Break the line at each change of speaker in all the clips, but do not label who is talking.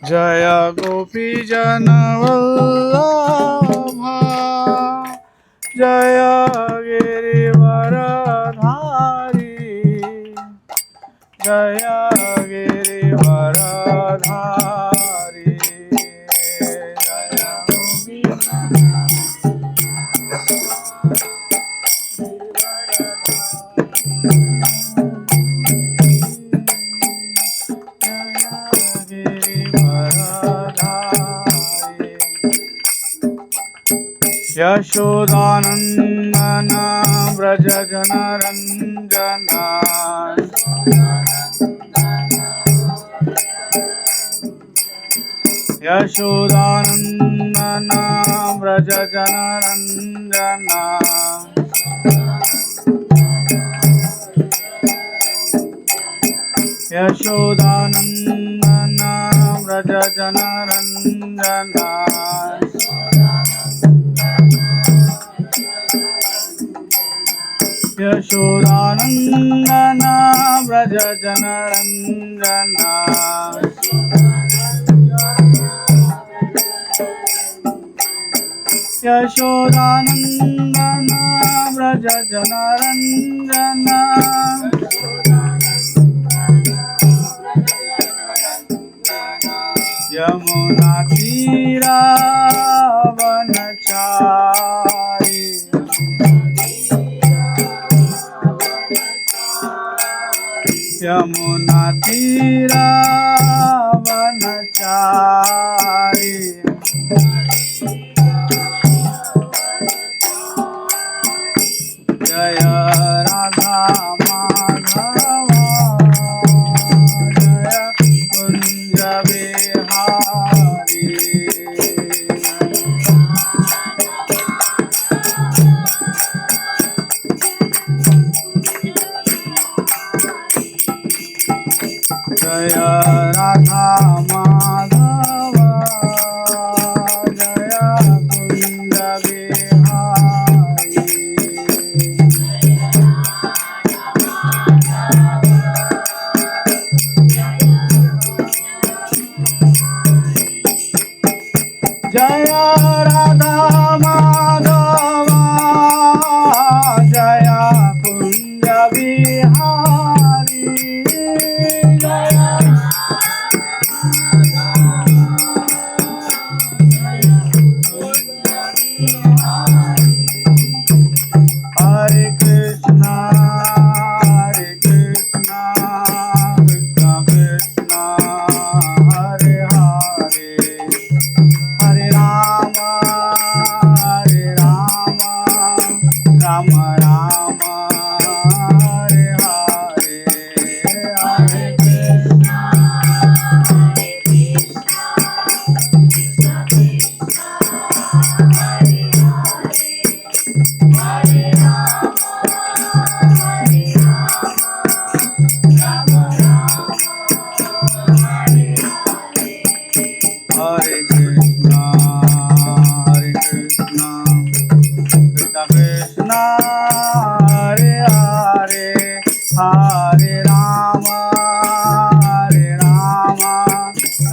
जय गोपी जन वल्लभा जय गिरिवरधारी जय गिरिवरधारी जय गोपी यशोदानंदन व्रज जनरंजना यशोदानंदन व्रज जनरंजना यशोदानंदन व्रज जनरंजना यशोदानंदन व्रज जनरंजना यशोदानंदन व्रज जनरंजना यमुना तीरा वनचारी यमुना तीरा वनचारी जय राधा माधव जय कुंज बिहारी जय राधा माधव जय कुंज बिहारी जय राधा माधव जय कुंज बिहारी जय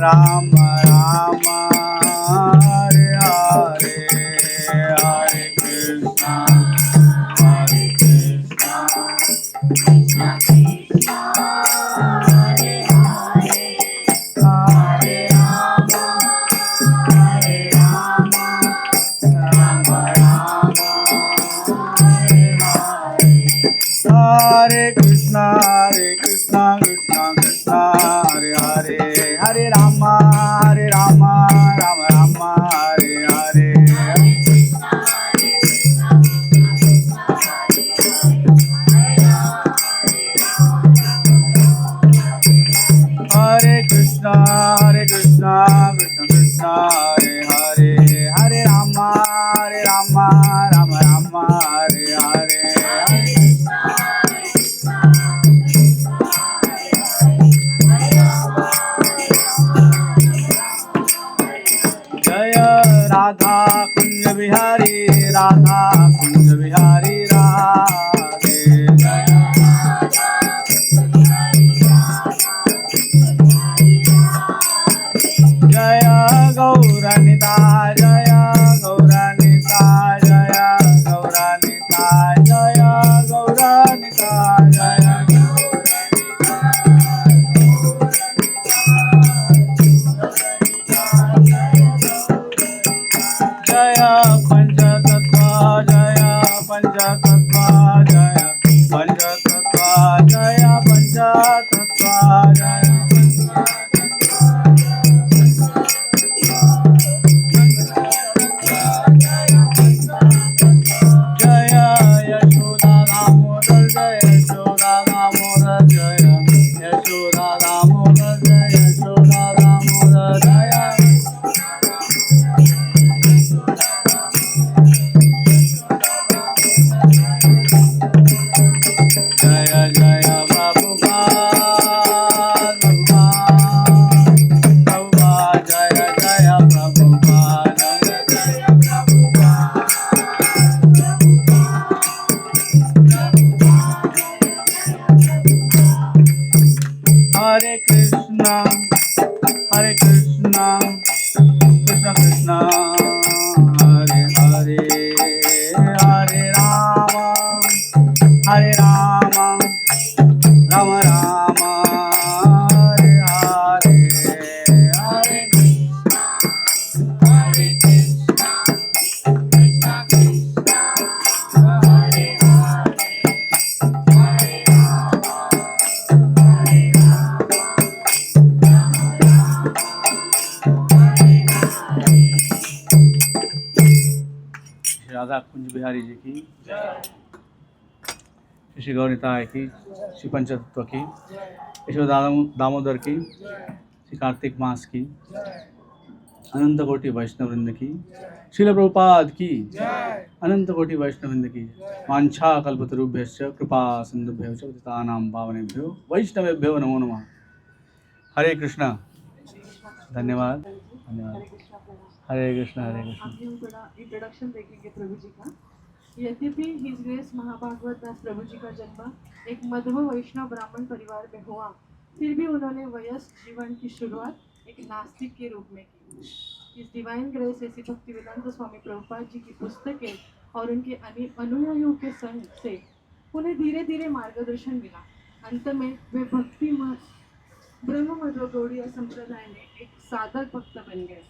राम राम हरे हरे, हरे कृष्णा कृष्णा कृष्णा हरे हरे, हरे राम राम राम हरे हरे, हरे कृष्णा कृष्णा कृष्णा हरे हरे, हरे राम राम राम हरे हरे, हरे कृष्णा कृष्णा कृष्णा हरे हरे, हरे राम राम राम हरे हरे, जय राधा कुंज बिहारी, राधा कुंज बिहारी राधे, जय गौरनिताय, जय गौरनिताय, जय गौरनिताय, जय गौरनिताय, जय पंचतत्व, जय पंचतत्व, जय पंचतत्व, जय पंचतत्व, जय जय यशोदा दामोदर, जय यशोदा दामोदर, जय यशोदा दामोदर, जय यशोदा दामोदर, जय जय जय प्रभुपाद, प्रभुपाद जय जय प्रभुपाद, जय जय हरे कृष्णा कृष्ण कृष्ण हरे हरे, हरे राम राम राम हरे हरे, हरे राधा कुंज बिहारी जी की, श्री गौरताय की, श्री पंचतत्व की, यशोदा दामोदर की, श्री कार्तिक मास की, अनंत कोटि वैष्णव वृंद की, श्रील प्रभुपाद की, अनंत कोटि वैष्णव वृंद की, वांछा कल्पतरुभ्यश्च कृपा सिंधुभ्यो च पतितानां पावनेभ्यो वैष्णवेभ्यो नमो नमः। हरे कृष्णा, धन्यवाद धन्यवाद। हरे कृष्णा हरे कृष्णा।
अभी हम थोड़ा इंट्रोडक्शन देखेंगे प्रभु जी का। यद्यपि हिज ग्रेस महाभागवत दास प्रभु जी का जन्म एक मध्व वैष्णव ब्राह्मण परिवार में हुआ, फिर भी उन्होंने वयस्क जीवन की शुरुआत एक नास्तिक के रूप में की। इस डिवाइन ग्रेस ऐसी भक्तिवेदांत स्वामी प्रभुपाद जी की पुस्तकें और उनके अनुयायियों के संग से उन्हें धीरे धीरे मार्गदर्शन मिला। अंत में वे भक्ति ब्रह्म मध्व गौड़ीय संप्रदाय में एक साधक भक्त बन गए।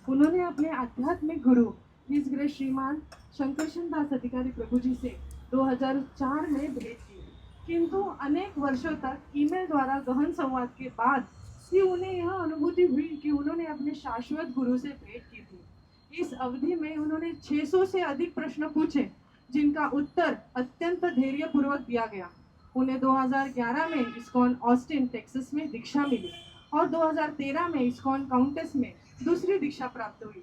उन्होंने अपने आध्यात्मिक गुरु हिज ग्रेस श्रीमान शंकरशन दास अधिकारी प्रभु जी से 2004 में भेंट की, किंतु अनेक वर्षों तक ईमेल द्वारा गहन संवाद के बाद ही उन्हें यह अनुभूति हुई कि उन्होंने अपने शाश्वत गुरु से भेंट की थी। इस अवधि में उन्होंने 600 से अधिक प्रश्न पूछे, जिनका उत्तर अत्यंत धैर्यपूर्वक दिया गया। उन्हें 2011 में इस्कॉन ऑस्टिन टेक्सास में दीक्षा मिली और 2013 में इस्कॉन काउंटेस में दूसरी दीक्षा प्राप्त हुई।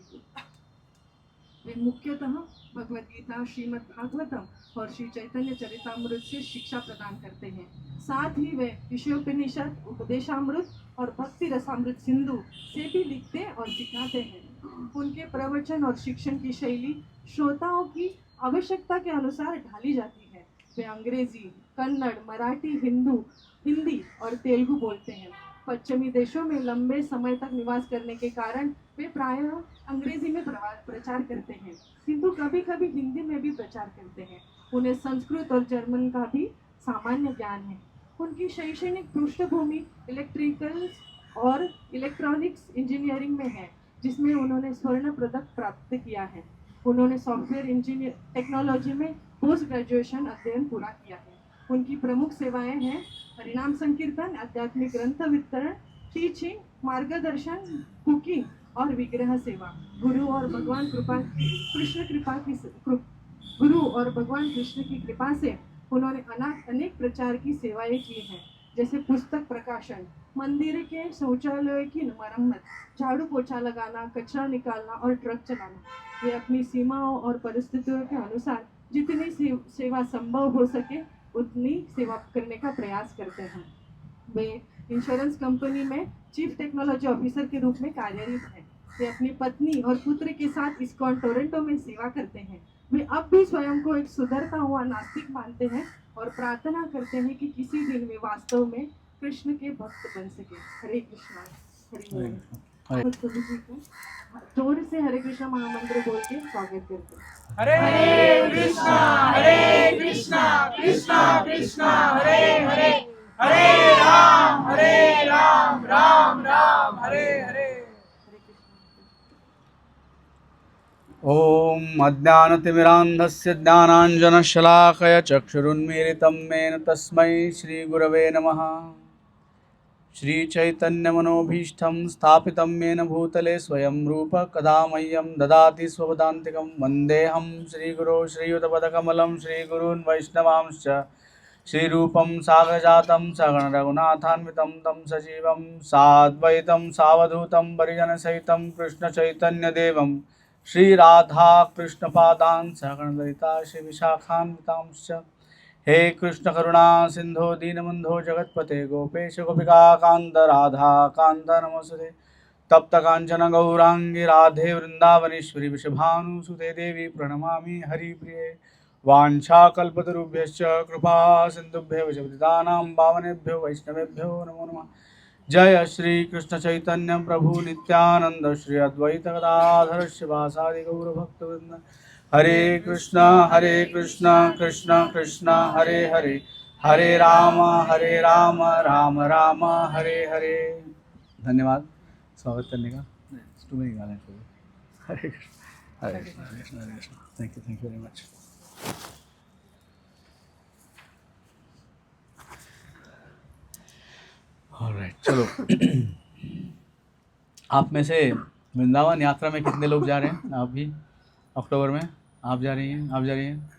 वे मुख्यतः भगवद गीता, श्रीमद् भागवतम और श्री चैतन्य चरितामृत से शिक्षा प्रदान करते हैं। साथ ही वे ईशोपनिषद, उपदेशामृत और भक्ति रसामृत सिंधु से भी लिखते और सिखाते हैं। उनके प्रवचन और शिक्षण की शैली श्रोताओं की आवश्यकता के अनुसार ढाली जाती है। वे अंग्रेजी, कन्नड़, मराठी, हिंदी और तेलुगु बोलते हैं, पश्चिमी देशों में लंबे समय तक निवास करने के कारण वे प्रायः अंग्रेजी में प्रचार करते हैं, किंतु कभी कभी हिंदी में भी प्रचार करते हैं। उन्हें संस्कृत और जर्मन का भी सामान्य ज्ञान है। उनकी शैक्षणिक पृष्ठभूमि इलेक्ट्रिकल और इलेक्ट्रॉनिक्स इंजीनियरिंग में है, जिसमें उन्होंने स्वर्ण पदक प्राप्त किया है। उन्होंने सॉफ्टवेयर इंजीनियर टेक्नोलॉजी में पोस्ट ग्रेजुएशन अध्ययन पूरा किया है। उनकी प्रमुख सेवाएं हैं हरिनाम संकीर्तन, आध्यात्मिक ग्रंथ वितरण, टीचिंग, मार्गदर्शन, कुकिंग और विग्रह सेवा। गुरु और भगवान कृष्ण की कृपा से उन्होंने अनेक प्रचार की सेवाएं की हैं, जैसे पुस्तक प्रकाशन, मंदिर के शौचालय की मरम्मत, झाड़ू पोछा लगाना, कचरा निकालना और ट्रक चलाना। वे अपनी सीमाओं और परिस्थितियों के अनुसार जितनी सेवा संभव हो सके उतनी सेवा करने का प्रयास करते हैं। वे इंश्योरेंस कंपनी में चीफ टेक्नोलॉजी ऑफिसर के रूप में कार्यरत हैं। वे अपनी पत्नी और पुत्र के साथ इस्कॉन टोरंटो में सेवा करते हैं। वे अब भी स्वयं को एक सुधरता हुआ नास्तिक मानते हैं और प्रार्थना करते हैं कि किसी दिन वे वास्तव में कृष्ण के भक्त बन सके। हरे कृष्णा। हरे
हरे
प्रभु जी को जोर से हरे कृष्णा महामंत्र बोल के स्वागत करते हैं।
हरे कृष्णा कृष्णा कृष्णा हरे हरे, हरे राम राम राम हरे हरे।
ॐ अज्ञानतिमिरान्धस्य ज्ञानाञ्जनशलाकया चक्षुरुन्मीलितं येन तस्मै श्रीगुरवे नमः। श्रीचैतन्यमनोभीष्टं स्थापितं येन भूतले स्वयं रूप कदा मह्यं ददाति स्वपदान्तिकं। वन्देऽहं श्रीगुरो श्रीयुतपदकमलं श्रीगुरून् वैष्णवांश्च श्रीरूपं साग्रजातं सगणरघुनाथान्वितं तं सजीवं साद्वैतं सावधूतं परिजनसहितं कृष्णचैतन्यदेवं श्रीराधा कृष्णपादान् सगणललिता श्रीविशाखान्वितांश्च। हे कृष्ण करुणा सिंधो दीनबंधो जगतपते गोपेश गोपिका कांत राधा कांत नमस्ते। तप्त कांचन गौरांगी राधे वृंदावनेश्वरी वृषभानुसुते देवी प्रणमामि हरिप्रिये। वाञ्छाकल्पतरुभ्यश्च कृपा सिन्धुभ्यः च पतितानां पावनेभ्यो वैष्णवेभ्यो नमो नमः। जय श्री कृष्ण चैतन्य प्रभु नित्यानंद श्री अद्वैत गदाधर शिवासादि गौरभक्तवृंद। हरे कृष्णा कृष्ण कृष्ण हरे हरे, हरे राम राम राम हरे हरे। धन्यवाद स्वागत करने का। Hare Krishna Hare Krishna Hare Krishna Hare Krishna. Thank you very much. Alright, चलो। आप में से वृंदावन यात्रा में कितने लोग जा रहे हैं? आप भी अक्टूबर में आप जा रही हैं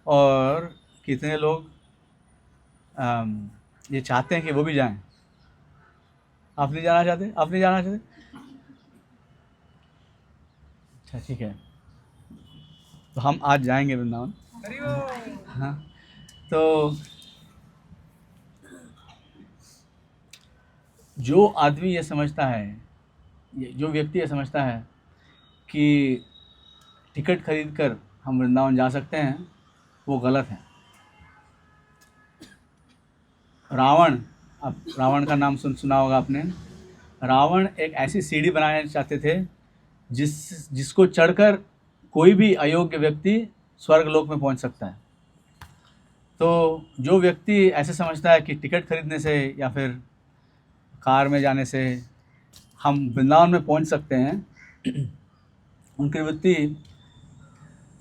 और कितने लोग ये चाहते हैं कि वो भी जाएं? आप नहीं जाना चाहते? अच्छा, ठीक है, तो हम आज जाएंगे वृंदावन। हाँ, तो जो आदमी ये समझता है, जो व्यक्ति ये समझता है कि टिकट खरीद कर हम वृंदावन जा सकते हैं, वो गलत है। रावण, अब रावण का नाम सुना होगा आपने। रावण एक ऐसी सीढ़ी बनाना चाहते थे जिसको चढ़कर कोई भी अयोग्य व्यक्ति स्वर्गलोक में पहुंच सकता है। तो जो व्यक्ति ऐसे समझता है कि टिकट खरीदने से या फिर कार में जाने से हम वृंदावन में पहुंच सकते हैं, उनकी वृत्ति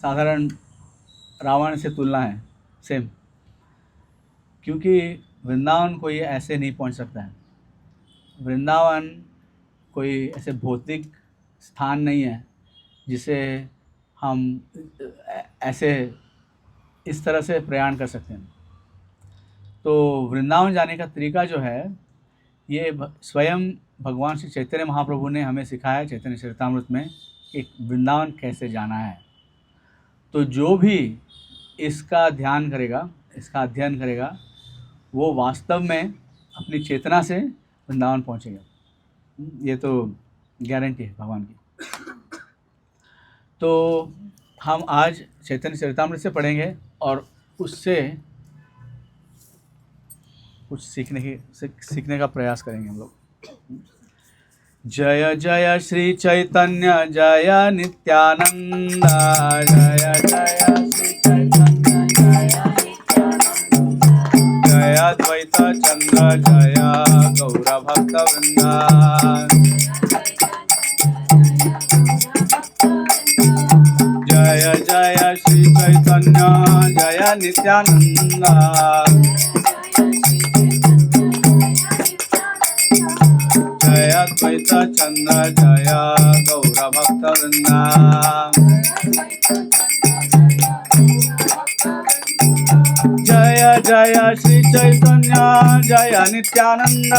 साधारण रावण से तुलना है, सेम। क्योंकि वृंदावन कोई ऐसे नहीं पहुंच सकता है। वृंदावन कोई ऐसे भौतिक स्थान नहीं है जिसे हम ऐसे इस तरह से प्रयाण कर सकते हैं। तो वृंदावन जाने का तरीका जो है, ये स्वयं भगवान श्री चैतन्य महाप्रभु ने हमें सिखाया चैतन्य चरितामृत में कि वृंदावन कैसे जाना है। तो जो भी इसका ध्यान करेगा, इसका अध्ययन करेगा, वो वास्तव में अपनी चेतना से वृंदावन पहुंचेगा। ये तो गारंटी है भगवान की। तो हम आज चैतन्य चरितामृत से पढ़ेंगे और उससे कुछ सीखने का प्रयास करेंगे हम लोग। जय जय श्री चैतन्य जय नित्यानंद, जय जय श्री चैतन्य जय नित्यानंद, जय अद्वैत चंद्र जय गौर भक्त वृंदा, जय जय श्री चैतन्य जय नित्यानंद, जय अद्वैत चंद्र जय गौर भक्त वृंदा, जय जय श्री चैतन्य जय नित्यानंद,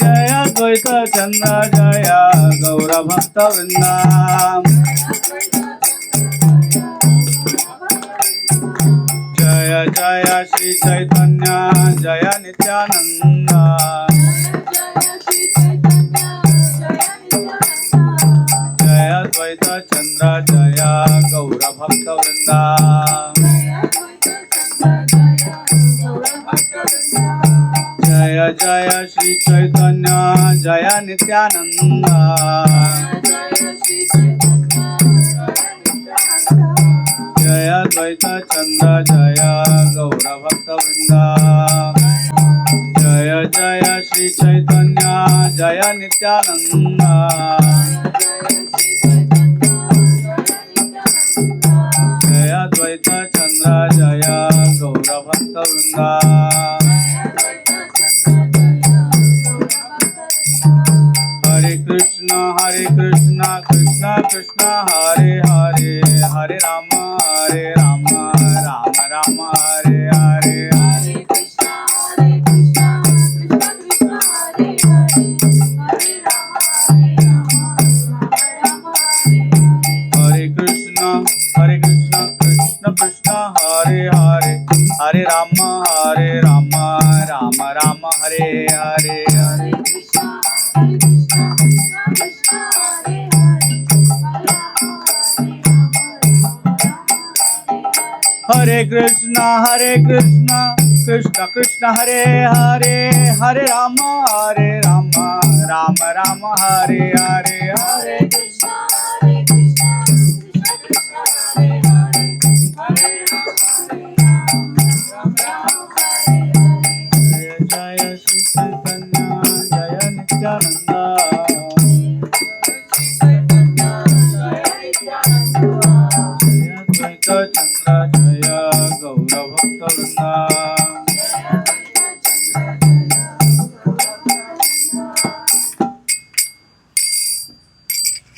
जय अद्वैत चंद्र जय गौर भक्त वृंदा, जय जय श्री चैतन्य जय नित्यानंद, जय अद्वैत चंद्र जय गौर भक्त वृंदा, जय जय श्री चैतन्य जय नित्यानंद, जय अद्वैत चंद्र जय गौर भक्त वृंदा, जय जय श्री चैतन्य जय नित्यानंद, जय अद्वैत चंद्र जय गौर भक्त वृंदा। हरे कृष्णा कृष्णा कृष्णा हरे हरे, हरे राम राम राम हरे हरे,
हरे कृष्णा कृष्णा कृष्णा हरे हरे, हरे राम राम हरे हरे,
हरे कृष्णा कृष्ण कृष्ण हरे हरे, हरे राम राम राम हरे हरे,
हरे कृष्णा कृष्णा कृष्णा हरे हरे, हरे
हरे कृष्णा कृष्ण कृष्ण हरे हरे, हरे राम राम राम हरे हरे,
हरे कृष्णा कृष्णा कृष्णा हरे हरे, हरे राम राम हरे हरे,
जय श्री चैतन्य जय नित्यानंद, जय अद्वैत चंद्र जय गौर भक्त वृंदा।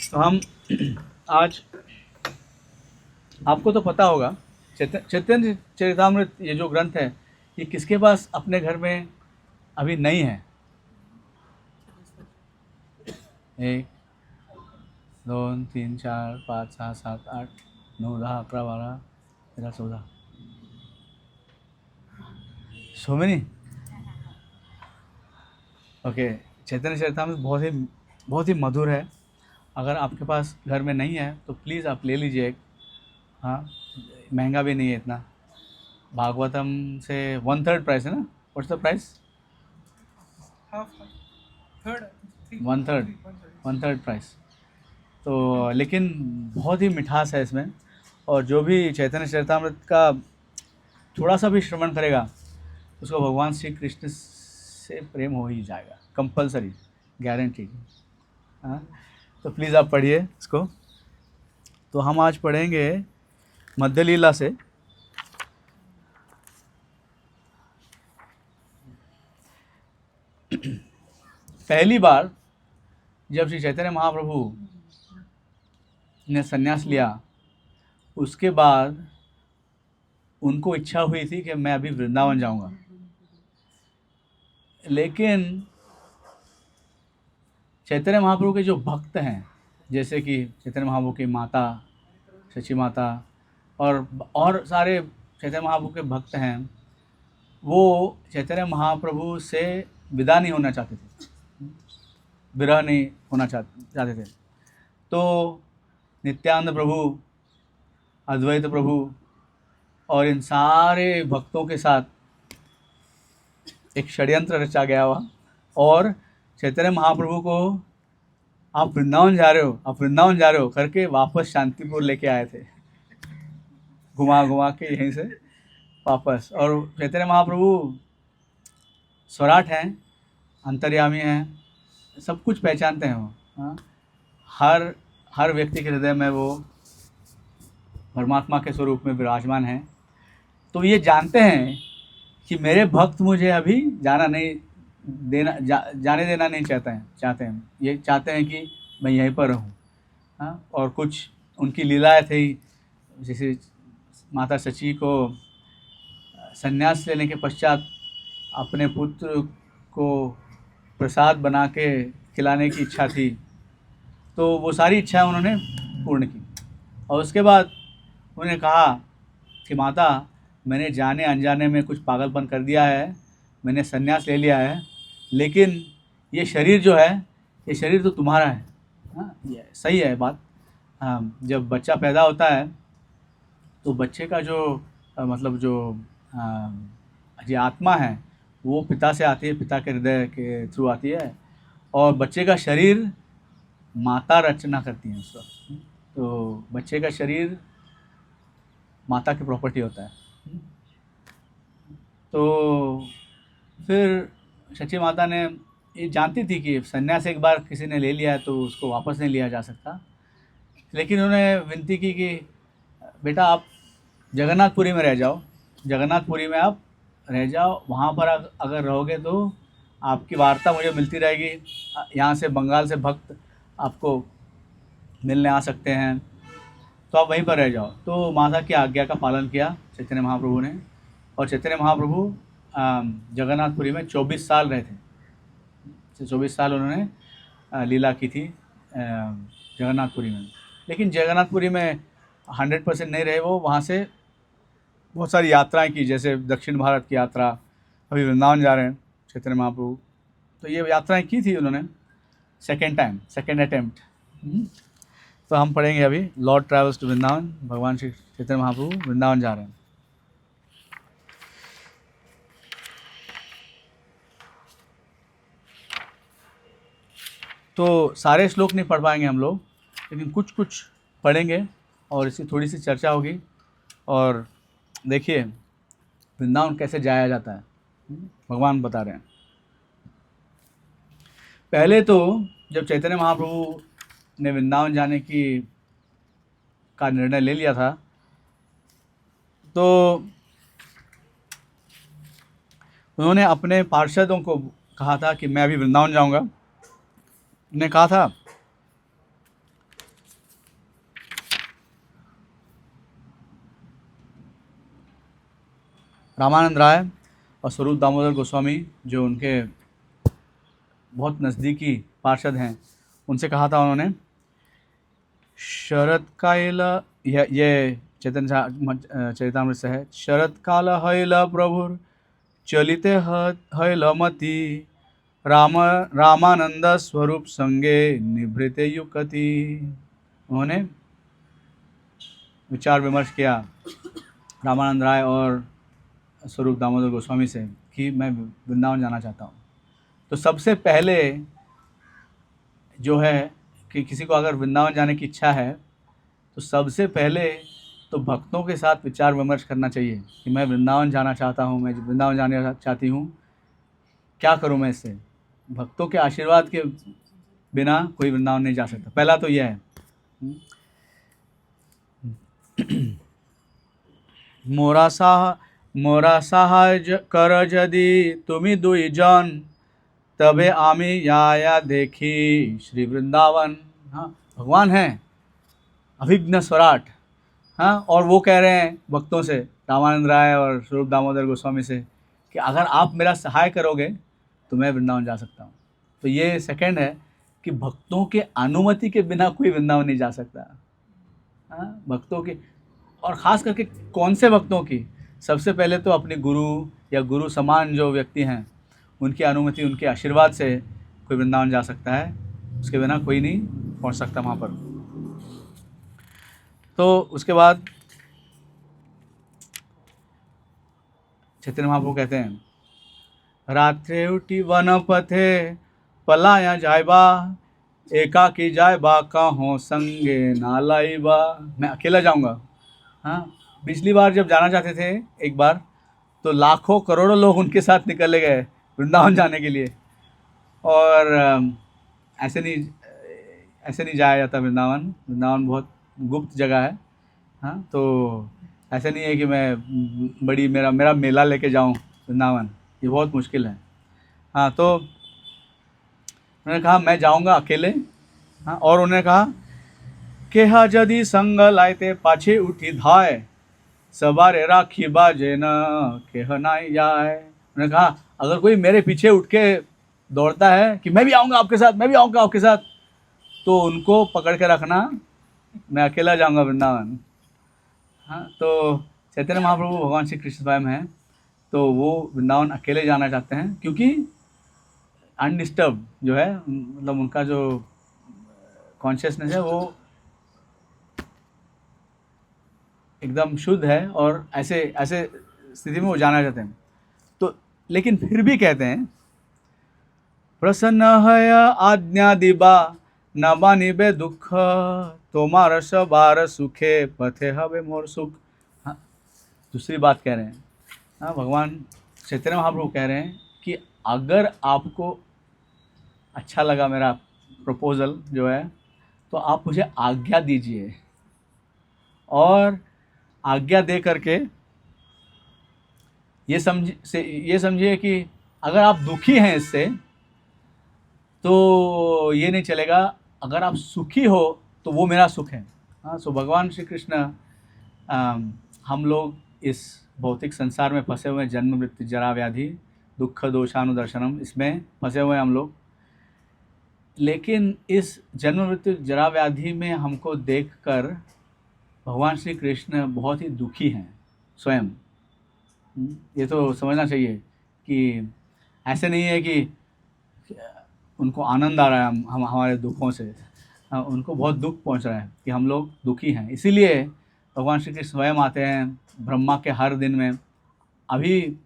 तो हम आज, आपको तो पता होगा, चैतन्य चरितामृत ये जो ग्रंथ है, ये किसके पास अपने घर में अभी नहीं है? 1 2 3 4 5 6 7 8 9 10 11 12 13 14, सो मेनी। ओके, चैतन्य चरितामृत बहुत ही मधुर है। अगर आपके पास घर में नहीं है तो प्लीज़ आप ले लीजिए एक। हाँ, महंगा भी नहीं है इतना। भागवतम से 1/3 प्राइस है ना? What's the price? One third price. तो लेकिन बहुत ही मिठास है इसमें, और जो भी चैतन्य चरितामृत का थोड़ा सा भी श्रवण करेगा उसको भगवान श्री कृष्ण से प्रेम हो ही जाएगा, कंपलसरी, गारंटी। हाँ, तो प्लीज़ आप पढ़िए इसको। तो हम आज पढ़ेंगे मध्य लीला से। पहली बार जब श्री चैतन्य महाप्रभु ने संन्यास लिया, उसके बाद उनको इच्छा हुई थी कि मैं अभी वृंदावन जाऊंगा, लेकिन चैतन्य महाप्रभु के जो भक्त हैं, जैसे कि चैतन्य महाप्रभु की माता शची माता और सारे चैतन्य महाप्रभु के भक्त हैं, वो चैतन्य महाप्रभु से विदा नहीं होना चाहते थे, विरह नहीं होना चाहते थे। तो नित्यानंद प्रभु, अद्वैत प्रभु और इन सारे भक्तों के साथ एक षड्यंत्र रचा गया हुआ, और चैतन्य महाप्रभु को आप वृंदावन जा रहे हो, आप वृंदावन जा रहे हो करके वापस शांतिपुर लेके आए थे, घुमा घुमा के यहीं से वापस। और चैतन्य महाप्रभु स्वराट हैं, अंतर्यामी हैं, सब कुछ पहचानते हैं वो। हाँ, हर व्यक्ति के हृदय में वो परमात्मा के स्वरूप में विराजमान हैं। तो ये जानते हैं कि मेरे भक्त मुझे अभी जाने देना नहीं चाहते हैं, ये चाहते हैं कि मैं यहीं पर रहूं। हाँ, और कुछ उनकी लीलाएं थी, जैसे माता सची को संन्यास लेने के पश्चात अपने पुत्र को प्रसाद बना के खिलाने की इच्छा थी, तो वो सारी इच्छाएं उन्होंने पूर्ण की। और उसके बाद उन्होंने कहा कि माता, मैंने जाने अनजाने में कुछ पागलपन कर दिया है, मैंने संन्यास ले लिया है, लेकिन ये शरीर जो है, ये शरीर तो तुम्हारा है। हाँ, ये सही है बात। हाँ, जब बच्चा पैदा होता है तो बच्चे का जो मतलब जो आत्मा है वो पिता से आती है, पिता के हृदय के थ्रू आती है, और बच्चे का शरीर माता रचना करती है उसका। तो बच्चे का शरीर माता की प्रॉपर्टी होता है। तो फिर सची माता ने ये जानती थी कि संन्यास एक बार किसी ने ले लिया है तो उसको वापस नहीं लिया जा सकता, लेकिन उन्होंने विनती की कि बेटा आप जगन्नाथपुरी में रह जाओ, जगन्नाथपुरी में आप रह जाओ, वहाँ पर अगर रहोगे तो आपकी वार्ता मुझे मिलती रहेगी, यहाँ से बंगाल से भक्त आपको मिलने आ सकते हैं, तो आप वहीं पर रह जाओ। तो माता की आज्ञा का पालन किया चैतन्य महाप्रभु ने, और चैतन्य महाप्रभु जगन्नाथपुरी में 24 साल रहे थे। 24 साल उन्होंने लीला की थी जगन्नाथपुरी में। लेकिन जगन्नाथपुरी में 100% नहीं रहे वो, वहाँ से बहुत सारी यात्राएं की, जैसे दक्षिण भारत की यात्रा, अभी वृंदावन जा रहे हैं चैतन्य महाप्रभु, तो ये यात्राएं की थी उन्होंने सेकेंड अटेम्प्ट। तो हम पढ़ेंगे अभी लॉर्ड ट्रैवल्स टू वृंदावन, भगवान श्री चैतन्य महाप्रभु वृंदावन जा रहे हैं। तो सारे श्लोक नहीं पढ़ पाएंगे हम लोग, लेकिन कुछ कुछ पढ़ेंगे और इसकी थोड़ी सी चर्चा होगी। और देखिए वृंदावन कैसे जाया जाता है, भगवान बता रहे हैं। पहले तो जब चैतन्य महाप्रभु ने वृंदावन जाने का निर्णय ले लिया था, तो उन्होंने अपने पार्षदों को कहा था कि मैं अभी वृंदावन जाऊंगा। उन्होंने कहा था रामानंद राय और स्वरूप दामोदर गोस्वामी, जो उनके बहुत नज़दीकी पार्षद हैं, उनसे कहा था उन्होंने, शरद काल, ये चैतन्यामृत से है, शरद काल हैल प्रभुर चलिते हैल मति, रामानंद स्वरूप संगे निभृते युकति। उन्होंने विचार विमर्श किया रामानंद राय और स्वरूप दामोदर गोस्वामी से कि मैं वृंदावन जाना चाहता हूँ। तो सबसे पहले जो है कि किसी को अगर वृंदावन जाने की इच्छा है तो सबसे पहले तो भक्तों के साथ विचार विमर्श करना चाहिए कि मैं वृंदावन जाना चाहता हूँ, मैं वृंदावन जाना चाहती हूँ, क्या करूँ मैं इससे। भक्तों के आशीर्वाद के बिना कोई वृंदावन नहीं जा सकता, पहला तो यह है। मोरा साहाय्य कर यदि तुमी दुई जन, तबे आमी या देखी श्री वृंदावन। हाँ, भगवान हैं अभिज्ञ स्वराट। हाँ, और वो कह रहे हैं भक्तों से, रामानंद राय और स्वरूप दामोदर गोस्वामी से, कि अगर आप मेरा सहाय करोगे तो मैं वृंदावन जा सकता हूँ। तो ये सेकंड है कि भक्तों के अनुमति के बिना कोई वृंदावन नहीं जा सकता। हाँ, भक्तों की, और ख़ास करके कौन से भक्तों की, सबसे पहले तो अपने गुरु या गुरु समान जो व्यक्ति हैं, उनकी अनुमति, उनके आशीर्वाद से कोई वृंदावन जा सकता है, उसके बिना कोई नहीं पहुंच सकता वहाँ पर। तो उसके बाद चैतन्य महाप्रभु कहते हैं, रात्रे उठी वन पथे पलाया जायबा, एकाकी जायबा कहो संगे ना लाइबा। मैं अकेला जाऊंगा। हाँ, पिछली बार जब जाना चाहते थे एक बार, तो लाखों करोड़ों लोग उनके साथ निकले गए वृंदावन जाने के लिए। और ऐसे नहीं जाया जाता वृंदावन। वृंदावन बहुत गुप्त जगह है। हाँ, तो ऐसे नहीं है कि मैं मेरा मेला लेके जाऊं वृंदावन, ये बहुत मुश्किल है। हाँ, तो उन्होंने कहा मैं जाऊंगा अकेले। हाँ, और उन्होंने कहा केहा यदि संग लायते पाछे उठी धाय, सवारे राखी बाजे न केह नाई जाए। उन्होंने कहा अगर कोई मेरे पीछे उठ के दौड़ता है कि मैं भी आऊँगा आपके साथ, तो उनको पकड़ के रखना, मैं अकेला जाऊँगा वृंदावन। हाँ, तो चैतन्य महाप्रभु भगवान श्री कृष्ण स्वयं हैं, तो वो वृंदावन अकेले जाना चाहते हैं, क्योंकि अनडिस्टर्ब जो है, मतलब उनका जो कॉन्शियसनेस है वो एकदम शुद्ध है, और ऐसे स्थिति में वो जाना चाहते हैं। तो लेकिन फिर भी कहते हैं प्रसन्न है आज्ञा दिबा न बानिबे दुख, तोमार सबार सुखे पथे हवे मोर सुख। हाँ, दूसरी बात कह रहे हैं। हाँ, भगवान चैतन्य महाप्रभु कह रहे हैं कि अगर आपको अच्छा लगा मेरा प्रपोजल जो है, तो आप मुझे आज्ञा दीजिए, और आज्ञा दे करके ये समझिए कि अगर आप दुखी हैं इससे, तो ये नहीं चलेगा। अगर आप सुखी हो तो वो मेरा सुख है। हाँ, सो भगवान श्री कृष्ण, हम लोग इस भौतिक संसार में फंसे हुए हैं, जन्म मृत्यु जरा व्याधि दुख दोषानुदर्शनम, इसमें फंसे हुए हैं हम लोग। लेकिन इस जन्म मृत्यु जरा व्याधि में हमको देखकर भगवान श्री कृष्ण बहुत ही दुखी हैं स्वयं। ये तो समझना चाहिए कि ऐसे नहीं है कि उनको आनंद आ रहा है हम हमारे दुखों से। उनको बहुत दुख पहुंच रहा है कि हम लोग दुखी हैं। इसीलिए भगवान श्री कृष्ण स्वयं आते हैं ब्रह्मा के हर दिन में। अभी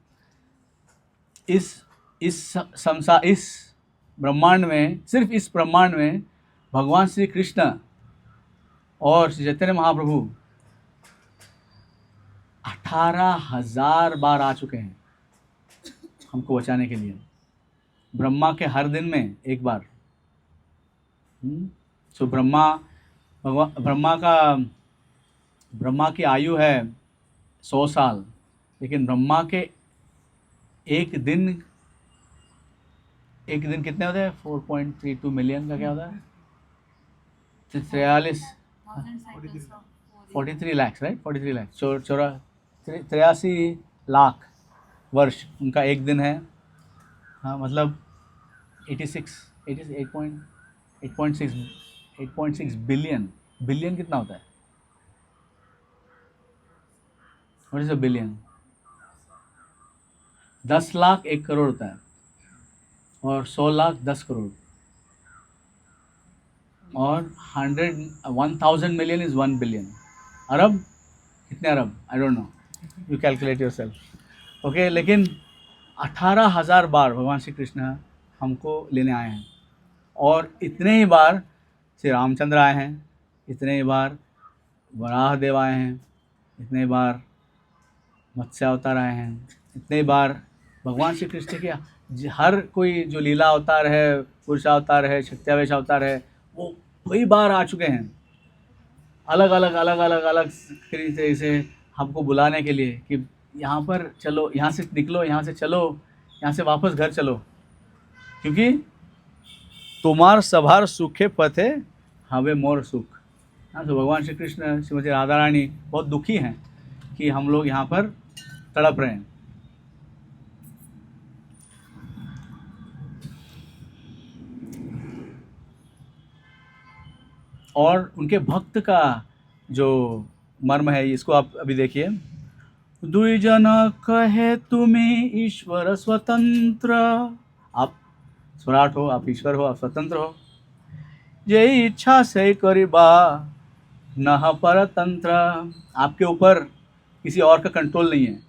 इस ब्रह्मांड में, सिर्फ इस ब्रह्मांड में भगवान श्री कृष्ण और श्री चैतन्य महाप्रभु 18,000 बार आ चुके हैं हमको बचाने के लिए, ब्रह्मा के हर दिन में एक बार। सो ब्रह्मा की आयु है 100 साल, लेकिन ब्रह्मा के एक दिन कितने होते हैं? 4.32 मिलियन का क्या होता है? 43 लाख, राइट? 43 लाख, 83 लाख वर्ष उनका एक दिन है। हाँ, मतलब 8.6 बिलियन कितना होता है? What is a billion? 10 lakh 1 crore होता है, और 100 लाख 10 करोड़, और 1000 मिलियन इज 1 बिलियन। अरब कितने अरब? I don't know, you calculate yourself. Okay, लेकिन 18,000 बार भगवान श्री कृष्ण हमको लेने आए हैं, और इतने ही बार श्री रामचंद्र आए हैं, इतने ही बार वराह देव आए हैं, इतने ही बार मत्स्य अवतार आए हैं, इतने ही बार भगवान श्री कृष्ण के हर कोई जो लीला अवतार है, पुरुष अवतार है, शक्त्यावेश अवतार है, वो कई बार आ चुके हैं, अलग अलग तरीके से हमको बुलाने के लिए कि यहाँ पर चलो, यहाँ से निकलो, यहाँ से चलो, यहाँ से वापस घर चलो, क्योंकि तुम्हार सभार सुखे पथे हवे मोर सुख। हाँ, तो भगवान श्री कृष्ण, श्रीमती राधा रानी बहुत दुखी हैं कि हम लोग यहाँ पर तड़प रहे हैं। और उनके भक्त का जो मर्म है, इसको आप अभी देखिए। दुई जन कहे तुम्हें ईश्वर स्वतंत्र, आप स्वराट हो, आप ईश्वर हो, आप स्वतंत्र हो, ये इच्छा से करीबा न परतंत्र, आपके ऊपर किसी और का कंट्रोल नहीं है।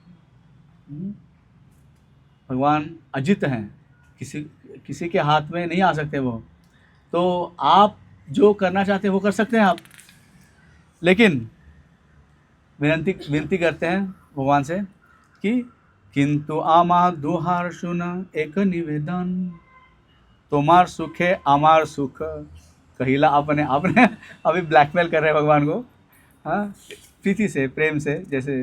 भगवान अजित हैं, किसी किसी के हाथ में नहीं आ सकते वो। तो आप जो करना चाहते हैं वो कर सकते हैं आप, लेकिन विनती करते हैं भगवान से कि किंतु आमार दुहार सुन एक निवेदन, तुम्हार सुखे आमार सुख कहिला अपने आपने अभी ब्लैकमेल कर रहे हैं भगवान को, हाँ, प्रीति से, प्रेम से। जैसे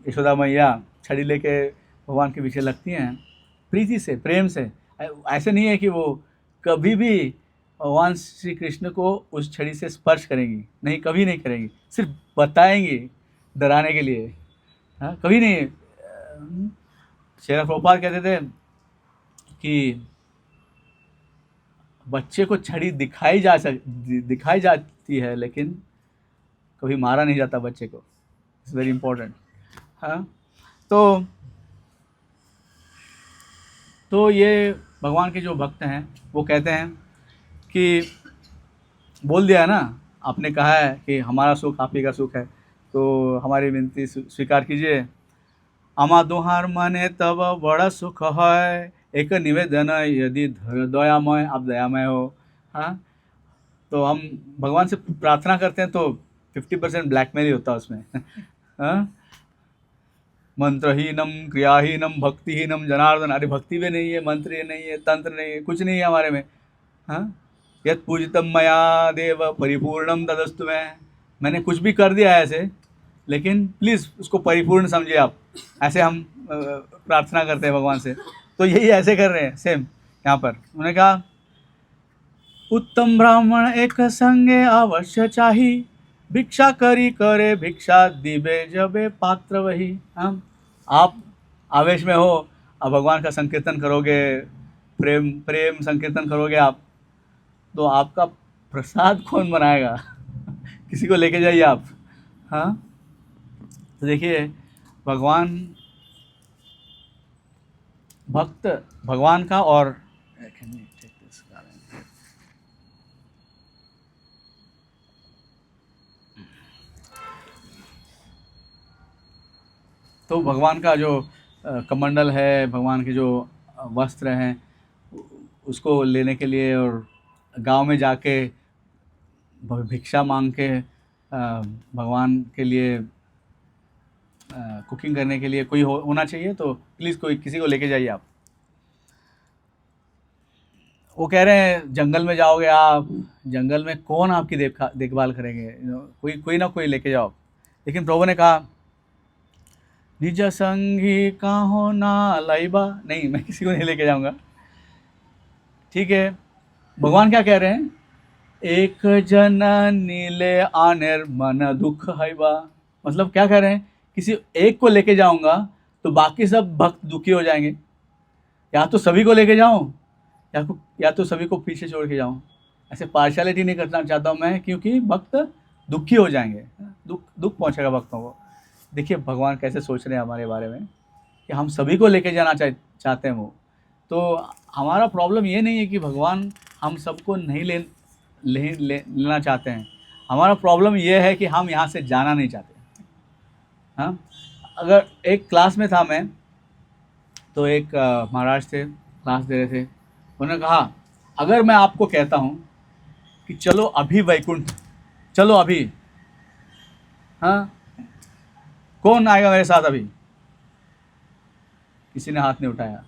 यशोदा मैया छड़ी लेके भगवान के पीछे लगती हैं, प्रीति से, प्रेम से। ऐसे नहीं है कि वो कभी भी भगवान श्री कृष्ण को उस छड़ी से स्पर्श करेंगी, नहीं, कभी नहीं करेंगी, सिर्फ बताएंगी डराने के लिए, हाँ, कभी नहीं। श्रील प्रभुपाद कहते थे कि बच्चे को छड़ी दिखाई जाती है, लेकिन कभी मारा नहीं जाता बच्चे को। It's very important. हाँ, तो ये भगवान के जो भक्त हैं वो कहते हैं कि बोल दिया है ना, आपने कहा है कि हमारा सुख आप ही का सुख है, तो हमारी विनती स्वीकार कीजिए। आमा दोहार माने तब बड़ा सुख है, एक निवेदन यदि दयामय, आप दयामय हो। हाँ, तो हम भगवान से प्रार्थना करते हैं तो 50% ब्लैकमेल ही होता है उसमें। हाँ, मंत्रहीनम क्रियाहीनम भक्तिहीनम जनार्दन, अरे भक्ति भी नहीं है, मंत्र ही नहीं है, तंत्र नहीं है, कुछ नहीं है हमारे में। हाँ, यद पूजितम मया देव परिपूर्णम तदस्तु में, मैंने कुछ भी कर दिया है ऐसे, लेकिन प्लीज़ उसको परिपूर्ण समझिए आप। ऐसे हम प्रार्थना करते हैं भगवान से, तो यही ऐसे कर रहे हैं सेम यहाँ पर। उन्होंने कहा उत्तम ब्राह्मण एक संगे अवश्य चाही, भिक्षा करी करे भिक्षा दिबे जबे पात्र वही। हम आप आवेश में हो, अब भगवान का संकीर्तन करोगे, प्रेम संकीर्तन करोगे आप, तो आपका प्रसाद कौन बनाएगा? किसी को लेके जाइए आप। हाँ, तो देखिए भक्त भगवान का, और तो भगवान का जो कमंडल है, भगवान के जो वस्त्र हैं, उसको लेने के लिए और गांव में जाके भिक्षा मांग के भगवान के लिए कुकिंग करने के लिए कोई होना चाहिए, तो प्लीज़ किसी को लेके जाइए आप। वो कह रहे हैं जंगल में जाओगे आप, जंगल में कौन आपकी देखभाल करेंगे, कोई ना कोई लेके जाओ। लेकिन प्रभु ने कहा निज संगी काहो ना लाइबा, नहीं, मैं किसी को नहीं लेके जाऊंगा। ठीक है, भगवान क्या कह रहे हैं, एक जन नीले आनेर मन दुख हैबा, मतलब क्या कह रहे हैं, किसी एक को लेके जाऊंगा तो बाकी सब भक्त दुखी हो जाएंगे, या तो सभी को लेके जाऊं या तो सभी को पीछे छोड़ के जाऊं। ऐसे पार्शियलिटी नहीं करना चाहता हूं मैं, क्योंकि भक्त दुखी हो जाएंगे, दुख पहुंचेगा भक्तों को। देखिए भगवान कैसे सोच रहे हैं हमारे बारे में कि हम सभी को लेके जाना चाहते हैं वो। तो हमारा प्रॉब्लम ये नहीं है कि भगवान हम सबको नहीं लेना चाहते हैं, हमारा प्रॉब्लम ये है कि हम यहाँ से जाना नहीं चाहते। हाँ, अगर एक क्लास में था मैं, तो एक महाराज थे, क्लास दे रहे थे, उन्होंने कहा अगर मैं आपको कहता हूँ कि चलो अभी वैकुंठ, चलो अभी, हाँ, कौन आएगा मेरे साथ अभी? किसी ने हाथ नहीं उठाया।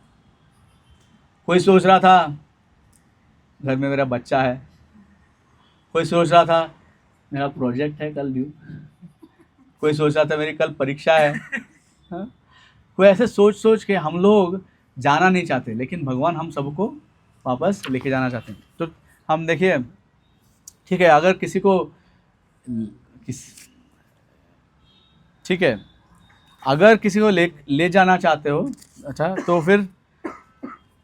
कोई सोच रहा था घर में मेरा बच्चा है, कोई सोच रहा था मेरा प्रोजेक्ट है कल ड्यू, कोई सोच रहा था मेरी कल परीक्षा है। हाँ? कोई ऐसे सोच के हम लोग जाना नहीं चाहते, लेकिन भगवान हम सबको वापस लेके जाना चाहते हैं। तो हम देखिए, ठीक है, अगर किसी को ठीक है, अगर किसी को ले जाना चाहते हो, अच्छा,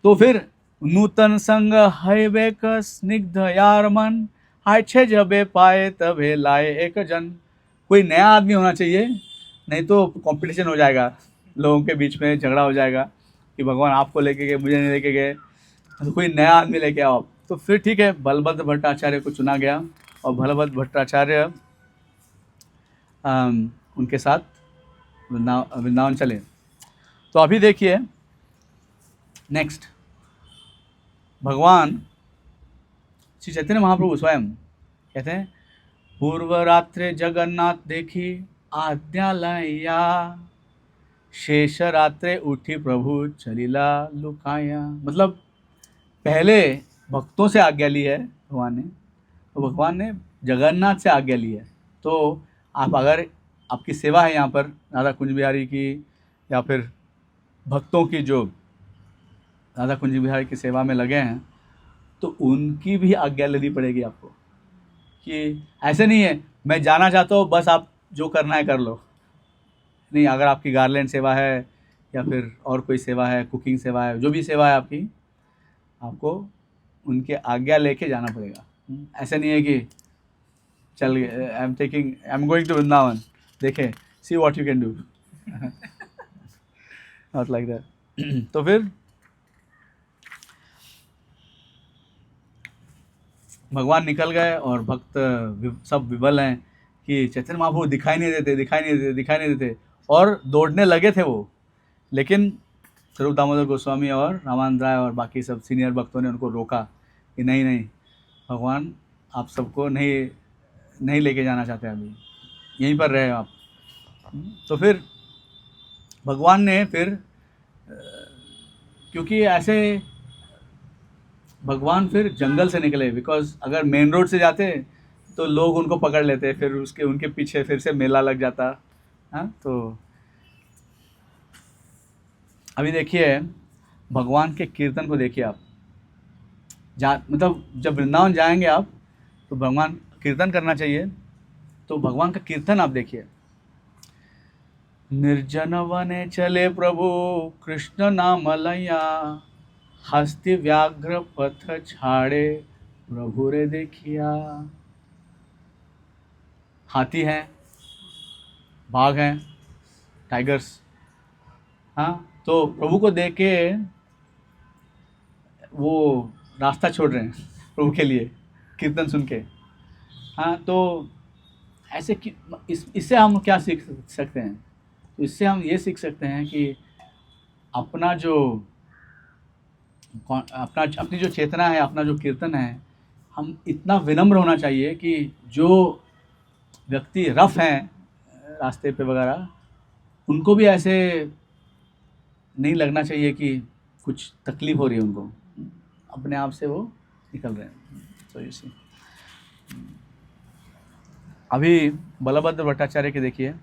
तो फिर नूतन संग हैबे क स्निग्ध यार मन, हाय छे जबे पाए तबे लाए एक जन। कोई नया आदमी होना चाहिए, नहीं तो कंपटीशन हो जाएगा, लोगों के बीच में झगड़ा हो जाएगा कि भगवान आपको लेके गए, मुझे नहीं लेके गए, तो कोई नया आदमी लेके आओ आप। तो फिर ठीक है, बलभद्र भट्टाचार्य को चुना गया और बलभद्र भट्टाचार्य उनके साथ वृंदावन चले। तो अभी देखिए नेक्स्ट, भगवान श्री चैतन्य महाप्रभु स्वयं कहते हैं, पूर्व रात्रे जगन्नाथ देखी आज्ञालया, शेष रात्रे उठी प्रभु चलीला लुकाया। मतलब पहले भक्तों से आज्ञा ली है भगवान ने, तो भगवान ने जगन्नाथ से आज्ञा ली है। तो आप अगर आपकी सेवा है यहाँ पर राधा कुंज बिहारी की, या फिर भक्तों की जो राधा कुंज बिहारी की सेवा में लगे हैं, तो उनकी भी आज्ञा लेनी पड़ेगी आपको। कि ऐसे नहीं है मैं जाना चाहता हूँ बस आप जो करना है कर लो, नहीं, अगर आपकी गार्लैंड सेवा है या फिर और कोई सेवा है, कुकिंग सेवा है, जो भी सेवा है आपकी, आपको उनके आज्ञा लेके जाना पड़ेगा। ऐसे नहीं है कि चल I am going to Vrindavan, देखें see what you can do, not like that. तो फिर भगवान निकल गए और भक्त सब विबल हैं कि चैतन्य महाप्रभु दिखाई नहीं देते और दौड़ने लगे थे वो। लेकिन स्वरूप दामोदर गोस्वामी और रामानंद राय और बाकी सब सीनियर भक्तों ने उनको रोका कि नहीं भगवान आप सबको नहीं लेके जाना चाहते, अभी यहीं पर रहे आप। तो फिर भगवान ने फिर क्योंकि ऐसे भगवान फिर जंगल से निकले, बिकॉज अगर मेन रोड से जाते तो लोग उनको पकड़ लेते, फिर उनके पीछे फिर से मेला लग जाता। हाँ, तो अभी देखिए भगवान के कीर्तन को देखिए आप, मतलब जब वृंदावन जाएंगे आप तो भगवान कीर्तन करना चाहिए, तो भगवान का कीर्तन आप देखिए। निर्जन वने चले प्रभु कृष्ण नाम लया, हस्ति व्याघ्र पथ छाड़े प्रभु रे देखिया। हाथी हैं, बाघ हैं, टाइगर्स, हाँ, तो प्रभु को देख के वो रास्ता छोड़ रहे हैं प्रभु के लिए कीर्तन सुन के। हाँ, तो ऐसे इससे हम क्या सीख सकते हैं? तो इससे हम ये सीख सकते हैं कि अपनी जो चेतना है, अपना जो कीर्तन है, हम इतना विनम्र होना चाहिए कि जो व्यक्ति रफ हैं रास्ते पे वगैरह, उनको भी ऐसे नहीं लगना चाहिए कि कुछ तकलीफ हो रही है उनको, अपने आप से वो निकल रहे हैं। तो इसी अभी बलभद्र भट्टाचार्य के देखिए,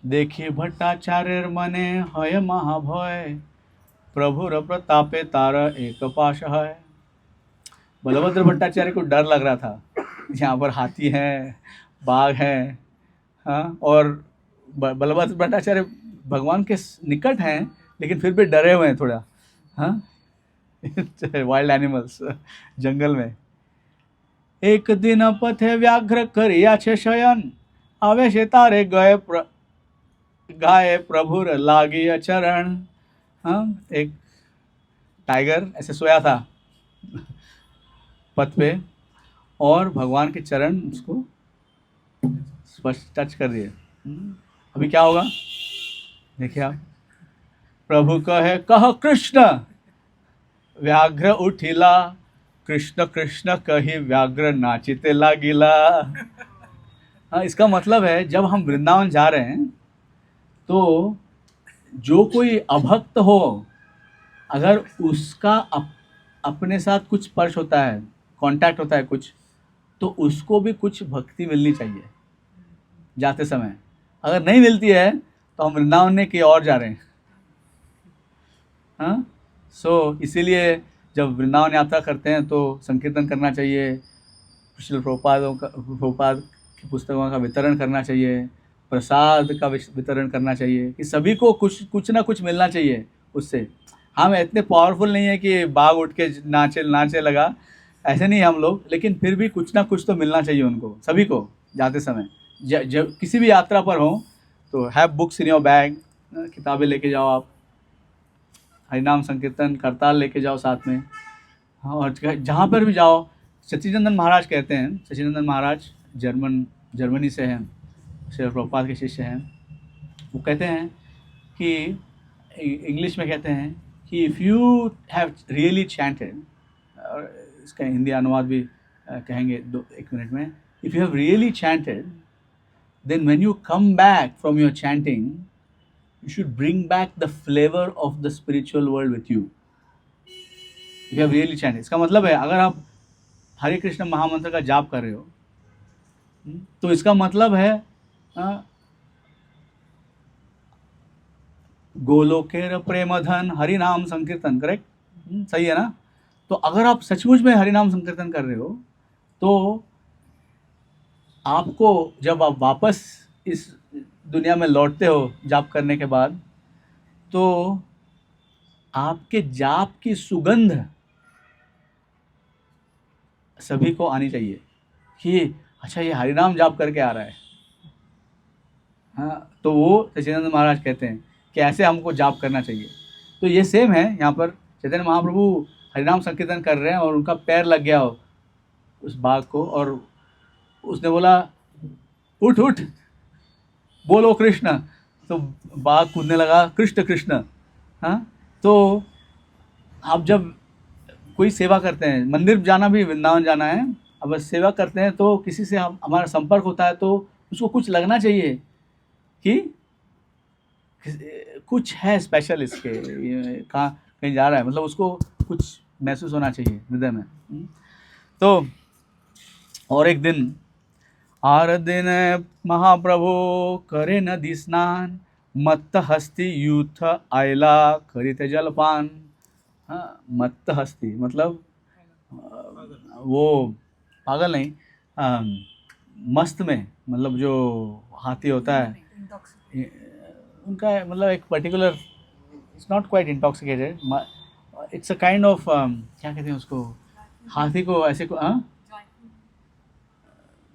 देखिए भट्टाचार्य मने हय महाभय, प्रभुर प्रतापे तार एक पाश है। बलभद्र भट्टाचार्य को डर लग रहा था, यहाँ पर हाथी हैं, बाघ हैं, हाँ, और बलभद्र भट्टाचार्य भगवान के निकट हैं लेकिन फिर भी डरे हुए हैं थोड़ा, हाँ, वाइल्ड एनिमल्स जंगल में। एक दिन पथे व्याघ्र करिया छे शयन, आवे से तारे गाये प्रभुर लागिया चरण। हाँ, एक टाइगर ऐसे सोया था पथ पे और भगवान के चरण उसको स्पर्श टच कर दिए। अभी क्या होगा देखिए आप, प्रभु कह कृष्ण, व्याघ्र उठिला, कृष्ण कृष्ण कही व्याघ्र नाचिते लागिला। हाँ, इसका मतलब है जब हम वृंदावन जा रहे हैं तो जो कोई अभक्त हो, अगर उसका अपने साथ कुछ स्पर्श होता है, कांटेक्ट होता है कुछ, तो उसको भी कुछ भक्ति मिलनी चाहिए जाते समय। अगर नहीं मिलती है तो हम वृंदावन ने की और जा रहे हैं। हाँ, इसीलिए जब वृंदावन यात्रा करते हैं तो संकीर्तन करना चाहिए, श्रील प्रभुपाद की पुस्तकों का वितरण करना चाहिए, प्रसाद का वितरण करना चाहिए, कि सभी को कुछ ना कुछ मिलना चाहिए उससे। हम इतने पावरफुल नहीं है कि बाघ उठ के नाचे लगा, ऐसे नहीं हम लोग, लेकिन फिर भी कुछ ना कुछ तो मिलना चाहिए उनको, सभी को जाते समय। जब किसी भी यात्रा पर हो तो have books in your bag, किताबें लेके जाओ आप, हरिनाम संकीर्तन करताल लेके जाओ साथ में। हाँ, और जहाँ पर भी जाओ, सच्चिदानंद महाराज कहते हैं, सच्चिदानंद महाराज जर्मनी से हैं, श्रील प्रभुपाद के शिष्य हैं, वो कहते हैं कि इंग्लिश में कहते हैं कि if you have really chanted, और इसका हिंदी अनुवाद भी कहेंगे एक मिनट में, if you have really chanted, then when you come back from your chanting, you should bring back the flavor of the spiritual world with you. If you have really chanted, इसका मतलब है अगर आप हरे कृष्ण महामंत्र का जाप कर रहे हो, तो इसका मतलब है गोलोकेर प्रेमधन हरि नाम संकीर्तन, करेक्ट? सही है ना? तो अगर आप सचमुच में हरि नाम संकीर्तन कर रहे हो, तो आपको जब आप वापस इस दुनिया में लौटते हो जाप करने के बाद, तो आपके जाप की सुगंध सभी को आनी चाहिए कि अच्छा ये हरिनाम जाप करके आ रहा है। हाँ, तो वो सच्चिदानंद महाराज कहते हैं कि ऐसे हमको जाप करना चाहिए। तो ये सेम है, यहाँ पर चैतन्य महाप्रभु हरिनाम संकीर्तन कर रहे हैं और उनका पैर लग गया हो उस बाघ को, और उसने बोला उठ उठ बोलो कृष्ण, तो बाघ कूदने लगा कृष्ण कृष्ण। हाँ, तो आप जब कोई सेवा करते हैं, मंदिर जाना भी, वृंदावन जाना है, अब सेवा करते हैं तो किसी से हमारा संपर्क होता है तो उसको कुछ लगना चाहिए कि कुछ है स्पेशल इसके, कहाँ कहीं जा रहा है, मतलब उसको कुछ महसूस होना चाहिए हृदय में। तो और एक दिन आर दिन महाप्रभु करे नदी स्नान, मत्त हस्ती यूथ आयला करीते जलपान। हाँ, मत्त हस्ती मतलब वो पागल नहीं, मस्त में, मतलब जो हाथी होता है उनका मतलब एक particular, it's not quite intoxicated, it's a kind of क्या कहते हैं उसको, हाथी को ऐसे को, हाँ,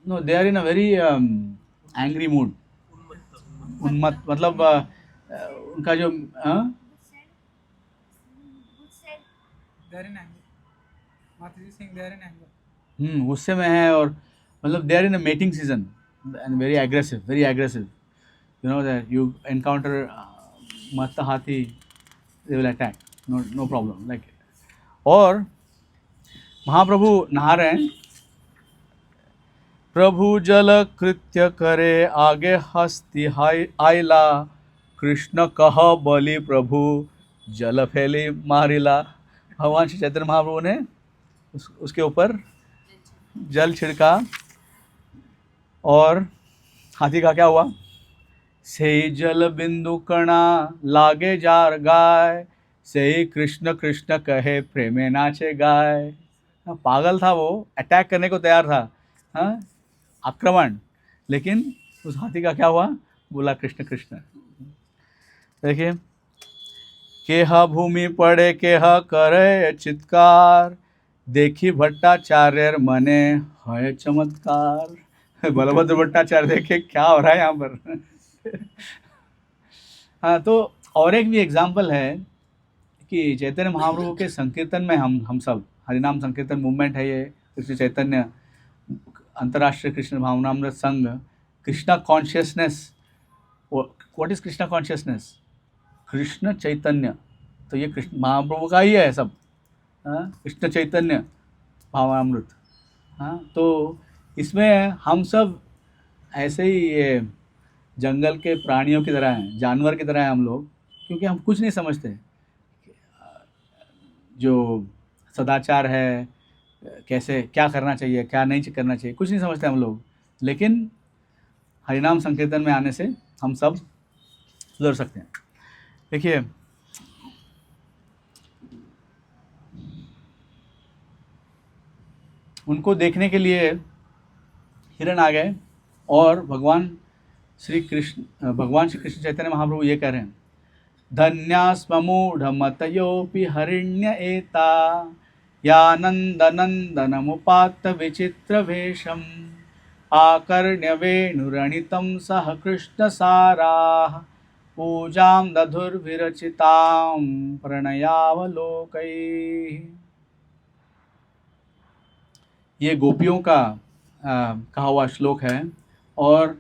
no they are in a very angry mood, उन्मत्त मतलब उनका जो गुस्से में है, और मतलब they are in a mating season and very aggressive, you know that you encounter मस्त हाथी, they will attack, no problem like। और महाप्रभु नहा रहे हैं, प्रभु जल कृत्य करे आगे हस्ती आइला, कृष्ण कह बलि प्रभु जल फैली मारिला। भगवान श्री चैतन्य महाप्रभु ने उसके ऊपर जल छिड़का, और हाथी का क्या हुआ, से जल बिंदु कणा लागे जार गाय, से कृष्ण कृष्ण कहे प्रेमे नाचे गाय। पागल था वो, अटैक करने को तैयार था, हाँ, आक्रमण, लेकिन उस हाथी का क्या हुआ, बोला कृष्ण कृष्ण। देखिए, केहा भूमि पड़े केहा करे चित्कार, देखी भट्टाचार्य मने है चमत्कार। बलभद्र भट्टाचार्य देखे क्या हो रहा है यहाँ पर। हाँ, तो और एक भी एग्जाम्पल है कि चैतन्य महाप्रभु के संकीर्तन में हम सब, हरिनाम संकीर्तन मूवमेंट है ये, कृष्ण चैतन्य अंतर्राष्ट्रीय कृष्ण भावनामृत संघ, Krishna consciousness. What is Krishna consciousness? Krishna Chaitanya, तो ये कृष्ण महाप्रभु का ही है सब, हाँ, कृष्ण चैतन्य भावनामृत। हाँ, तो इसमें हम सब ऐसे ही ये जंगल के प्राणियों की तरह हैं, जानवर की तरह हैं हम लोग, क्योंकि हम कुछ नहीं समझते जो सदाचार है, कैसे क्या करना चाहिए क्या नहीं करना चाहिए, कुछ नहीं समझते हम लोग, लेकिन हरिनाम संकीर्तन में आने से हम सब सुधर सकते हैं। देखिए, उनको देखने के लिए हिरण आ गए, और भगवान श्री कृष्ण चैतन्य महाप्रभु ये कह रहे हैं, धन्यास्मूढ़मतयोऽपि हरिण्य एता, यानन्दनन्दनमुपात्त विचित्रवेशम्, आकर्ण्य वेणुरणितं सह कृष्णसाराः, पूजां दधुर्विरचितां प्रणयावलोकैः। ये गोपियों का कहा हुआ श्लोक है, और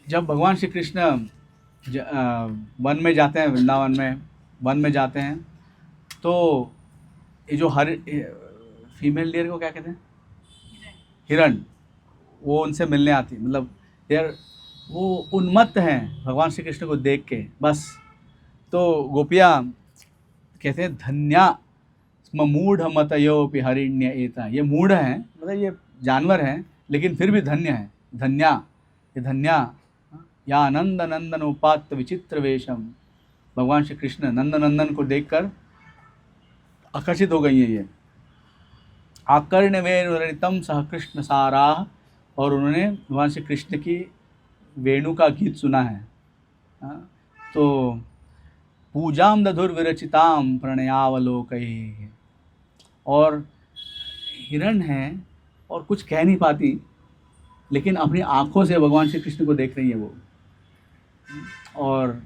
जब भगवान श्री कृष्ण वन में जाते हैं, वृंदावन में वन में जाते हैं, तो ये जो फीमेल डियर को क्या कहते हैं, हिरण, वो उनसे मिलने आती, मतलब यार वो उन्मत्त हैं भगवान श्री कृष्ण को देख के बस। तो गोपियाँ कहते हैं धन्या मूढ़ मतयोपि हरिण्य एता, ये मूढ़ हैं, मतलब ये जानवर हैं लेकिन फिर भी धन्य है, धन्या, ये धन्या या आनंद नंदन उपात्त विचित्र वेशम, भगवान श्री कृष्ण नंद नंदन को देखकर आकर्षित हो गई है ये। आकर्ण वेणुरितम सह कृष्ण साराह, और उन्होंने भगवान श्री कृष्ण की वेणु का गीत सुना है। तो पूजाम दधुर विरचिताम प्रणयावलोकैः, और हिरण है और कुछ कह नहीं पाती लेकिन अपनी आँखों से भगवान श्री कृष्ण को देख रही है वो। और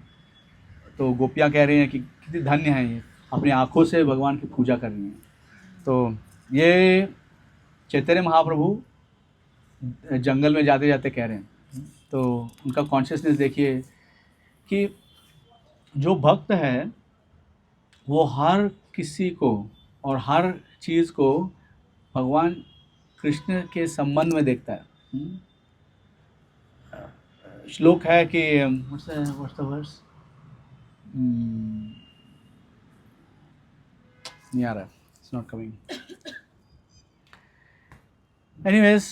तो गोपियाँ कह रही हैं कि कितनी धन्य है ये, अपनी आँखों से भगवान की पूजा कर रही हैं। तो ये चैतन्य महाप्रभु जंगल में जाते जाते कह रहे हैं। तो उनका कॉन्शियसनेस देखिए कि जो भक्त है वो हर किसी को और हर चीज़ को भगवान कृष्ण के संबंध में देखता है। श्लोक है कि व्हाट्स द वर्स, नहीं आ रहा, इट्स नॉट कमिंग। एनीवेज,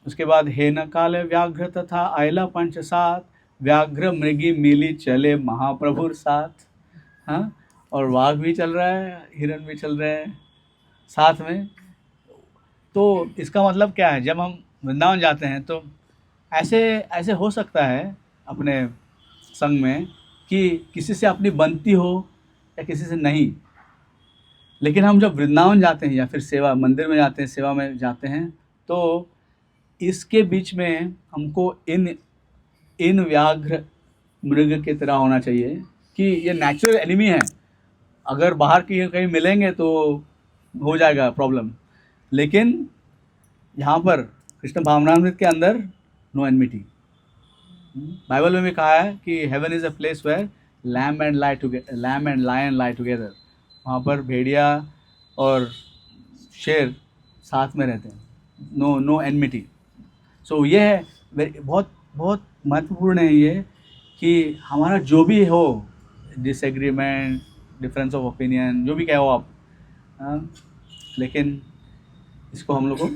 उसके बाद हे न काले व्याघ्र तथा आयला पंचसात, व्याघ्र मृगी मिली चले महाप्रभुर साथ। हाँ, और वाघ भी चल रहा है, हिरण भी चल रहे हैं साथ में। तो इसका मतलब क्या है, जब हम वृंदावन जाते हैं तो ऐसे हो सकता है अपने संग में कि किसी से अपनी बनती हो या किसी से नहीं, लेकिन हम जब वृंदावन जाते हैं या फिर सेवा मंदिर में जाते हैं, सेवा में जाते हैं, तो इसके बीच में हमको इन व्याघ्र मृग की तरह होना चाहिए कि ये नेचुरल एनिमी है। अगर बाहर कहीं मिलेंगे तो हो जाएगा प्रॉब्लम, लेकिन यहाँ पर कृष्ण भावनामृत के अंदर नो एनमिटी। बाइबल में भी कहा है कि heaven is a place where lamb and lion lie together. वहाँ पर भेड़िया और शेर साथ में रहते हैं, नो एनमिटी। सो ये है बहुत बहुत महत्वपूर्ण है ये कि हमारा जो भी हो डिसएग्रीमेंट, डिफरेंस ऑफ ओपिनियन, जो भी कहो आप, लेकिन इसको हम लोग को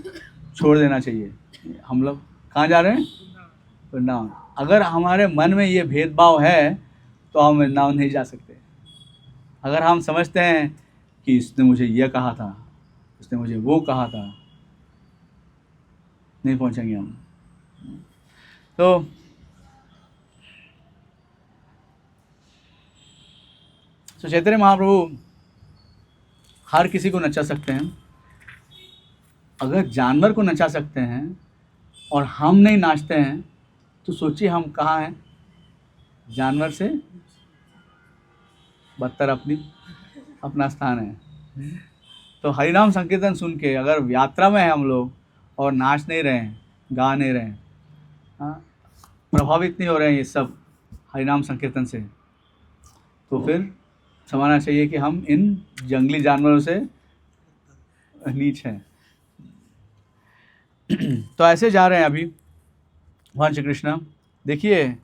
छोड़ देना चाहिए। हम लोग कहाँ जा रहे हैं? वृंदावन। अगर हमारे मन में ये भेदभाव है तो हम वृंदावन नहीं जा सकते। अगर हम समझते हैं कि इसने मुझे यह कहा था, उसने मुझे वो कहा था, नहीं पहुंचेंगे हम। तो चैतन्य महाप्रभु हर किसी को नचा सकते हैं। अगर जानवर को नचा सकते हैं और हम नहीं नाचते हैं तो सोचिए हम कहाँ हैं। जानवर से बदतर अपना स्थान है। तो हरिनाम संकीर्तन सुन के अगर यात्रा में है हम लोग और नाच नहीं रहे हैं, गा नहीं रहे हैं, प्रभावित नहीं हो रहे हैं ये सब हरिनाम संकीर्तन से, तो फिर समझना चाहिए कि हम इन जंगली जानवरों से नीच हैं। तो ऐसे जा रहे हैं अभी भगवान श्री कृष्ण। देखिए,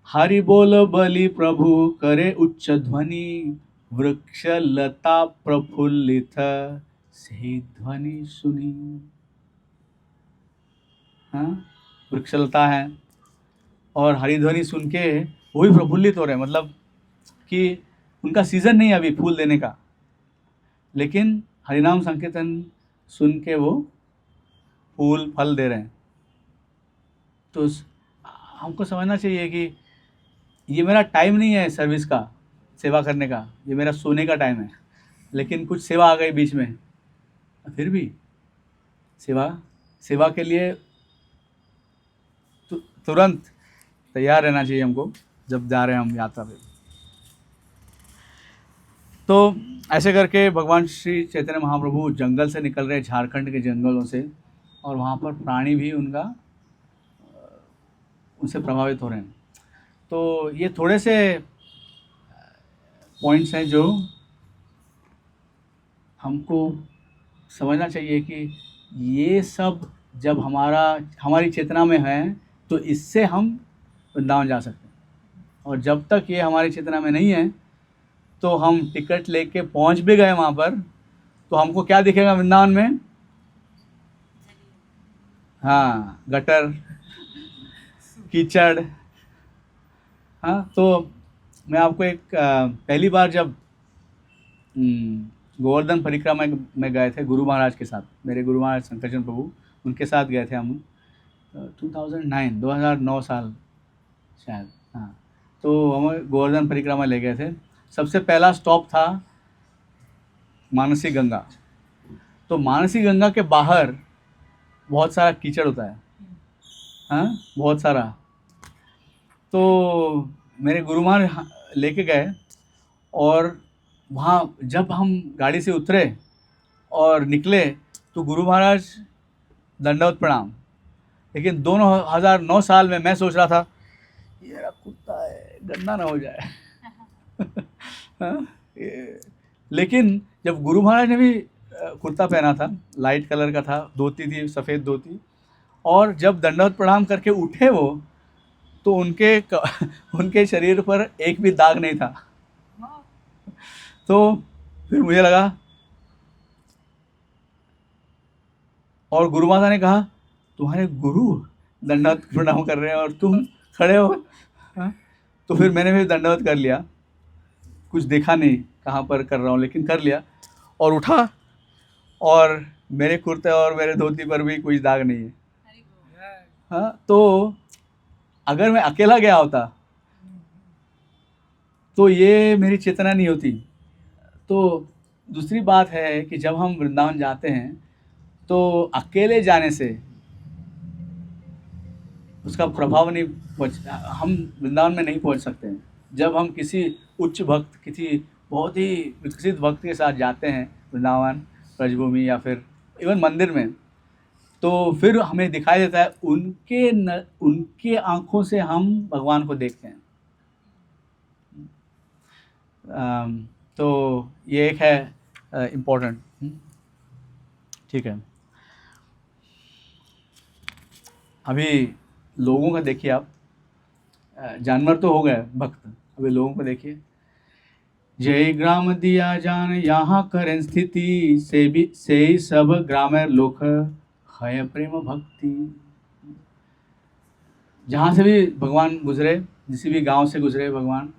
हरि बोल बलि प्रभु करे उच्च ध्वनि, वृक्ष लता प्रफुल्लित से ध्वनि सुनी। हाँ, वृक्षलता है और हरि ध्वनि सुन के वो भी प्रफुल्लित हो रहे हैं, मतलब कि उनका सीजन नहीं है अभी फूल देने का, लेकिन हरिनाम संकीर्तन सुन के वो फूल फल दे रहे हैं। तो हमको समझना चाहिए कि ये मेरा टाइम नहीं है सर्विस का, सेवा करने का, ये मेरा सोने का टाइम है। लेकिन कुछ सेवा आ गई बीच में, फिर भी सेवा के लिए तुरंत तैयार रहना चाहिए हमको जब जा रहे हैं हम यात्रा पे। तो ऐसे करके भगवान श्री चैतन्य महाप्रभु जंगल से निकल रहे, झारखंड के जंगलों से, और वहाँ पर प्राणी भी उनका उनसे प्रभावित हो रहे हैं। तो ये थोड़े से पॉइंट्स हैं जो हमको समझना चाहिए कि ये सब जब हमारी चेतना में है तो इससे हम वृंदावन जा सकते हैं, और जब तक ये हमारी चेतना में नहीं है तो हम टिकट लेके पहुंच भी गए वहाँ पर तो हमको क्या दिखेगा वृंदावन में? हाँ, गटर, कीचड़। हाँ, तो मैं आपको एक पहली बार जब गोवर्धन परिक्रमा में गए थे गुरु महाराज के साथ, मेरे गुरु महाराज शंकरचंद प्रभु, उनके साथ गए थे हम 2009 साल शायद। हाँ, तो हमें गोवर्धन परिक्रमा ले गए थे। सबसे पहला स्टॉप था मानसी गंगा। तो मानसी गंगा के बाहर बहुत सारा कीचड़ होता है, हाँ, बहुत सारा। तो मेरे गुरु महाराज लेके गए, और वहाँ जब हम गाड़ी से उतरे और निकले तो गुरु महाराज दंडवत प्रणाम। लेकिन 2009 साल में मैं सोच रहा था ये मेरा कुत्ता है, गंदा ना हो जाए। हाँ, लेकिन जब गुरु महाराज ने भी कुर्ता पहना था, लाइट कलर का था, धोती थी, सफ़ेद धोती, और जब दंडवत प्रणाम करके उठे वो, तो उनके शरीर पर एक भी दाग नहीं था। तो फिर मुझे लगा, और गुरु माता ने कहा तुम्हारे गुरु दंडवत प्रणाम कर रहे हैं और तुम खड़े हो। हाँ? तो फिर मैंने भी दंडवत कर लिया, कुछ देखा नहीं कहाँ पर कर रहा हूँ, लेकिन कर लिया और उठा, और मेरे कुर्ते और मेरे धोती पर भी कुछ दाग नहीं है। हाँ, तो अगर मैं अकेला गया होता तो ये मेरी चेतना नहीं होती। तो दूसरी बात है कि जब हम वृंदावन जाते हैं तो अकेले जाने से उसका प्रभाव नहीं हम वृंदावन में नहीं पहुंच सकते हैं। जब हम किसी उच्च भक्त, किसी बहुत ही विकसित भक्त के साथ जाते हैं वृंदावन, ब्रजभूमि या फिर इवन मंदिर में, तो फिर हमें दिखाई देता है उनके आँखों से हम भगवान को देखते हैं। तो ये एक है इम्पोर्टेंट। ठीक है, अभी लोगों का देखिए आप, जानवर तो हो गए भक्त, अभी लोगों को देखिए। जय ग्राम दिया जान यहाँ करें स्थिति, से ही सब ग्रामेर लोक है प्रेम भक्ति। जहाँ से भी भगवान गुजरे, जिस भी गांव से गुजरे भगवान,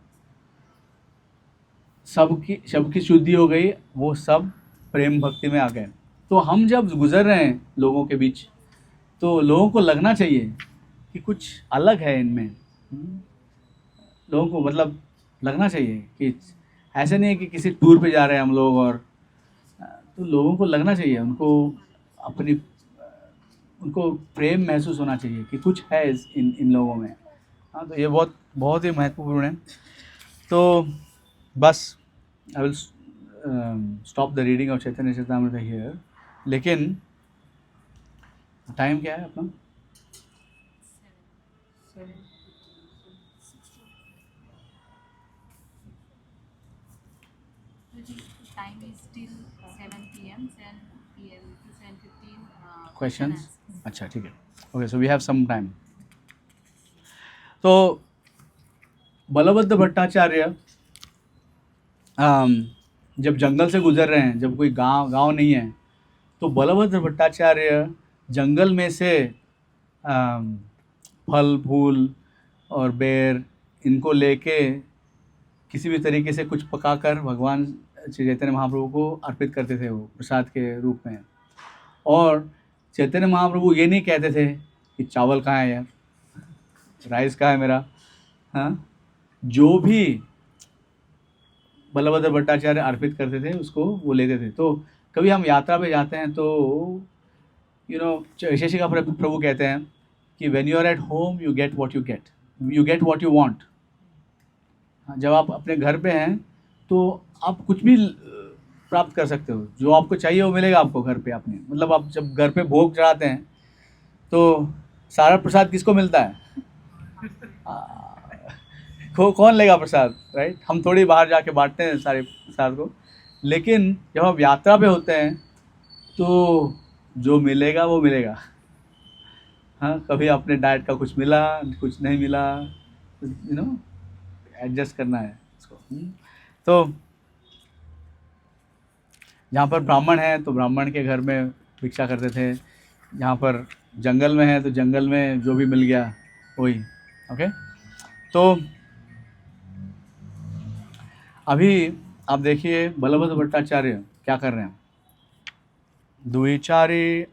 सबकी शुद्धि हो गई, वो सब प्रेम भक्ति में आ गए। तो हम जब गुजर रहे हैं लोगों के बीच, तो लोगों को लगना चाहिए कि कुछ अलग है इनमें। लोगों को मतलब लगना चाहिए कि ऐसे नहीं है कि किसी टूर पे जा रहे हैं हम लोग, और तो लोगों को लगना चाहिए, उनको प्रेम महसूस होना चाहिए कि कुछ है इन लोगों में। हाँ, तो ये बहुत ही महत्वपूर्ण है। तो बस I will stop the reading of Chaitanya Charitamrita here. लेकिन टाइम क्या है अपना?
Time is still 7 p.m. 7 p.m. to 7:15.
Questions? अच्छा, ठीक है। Okay, so we have some time. तो बलभद्र भट्टाचार्य जब जंगल से गुजर रहे हैं, जब कोई गांव नहीं है, तो बलभद्र भट्टाचार्य जंगल में से फल फूल और बेर इनको लेके किसी भी तरीके से कुछ पकाकर भगवान श्री चैतन्य महाप्रभु को अर्पित करते थे, वो प्रसाद के रूप में। और चैतन्य महाप्रभु ये नहीं कहते थे कि चावल कहाँ है यार, राइस कहाँ है मेरा। हाँ, जो भी बलभद्र भट्टाचार्य अर्पित करते थे उसको वो लेते थे। तो कभी हम यात्रा पे जाते हैं तो शशिका प्रभु कहते हैं कि when you are at home you get what you want. जब आप अपने घर पे हैं तो आप कुछ भी प्राप्त कर सकते हो, जो आपको चाहिए वो मिलेगा आपको घर पे अपने। मतलब आप जब घर पे भोग चढ़ाते हैं तो सारा प्रसाद किसको मिलता है? कौन लेगा प्रसाद, राइट? हम थोड़ी बाहर जाके बांटते हैं सारे प्रसाद को, लेकिन जब हम यात्रा पे होते हैं तो जो मिलेगा वो मिलेगा। हाँ, कभी अपने डाइट का कुछ मिला, कुछ नहीं मिला, एडजस्ट करना है इसको। तो जहाँ पर ब्राह्मण है तो ब्राह्मण के घर में भिक्षा करते थे, जहाँ पर जंगल में है तो जंगल में जो भी मिल गया वही। ओके, तो अभी आप देखिए बलभद्र भट्टाचार्य क्या कर रहे हैं। दुईचारी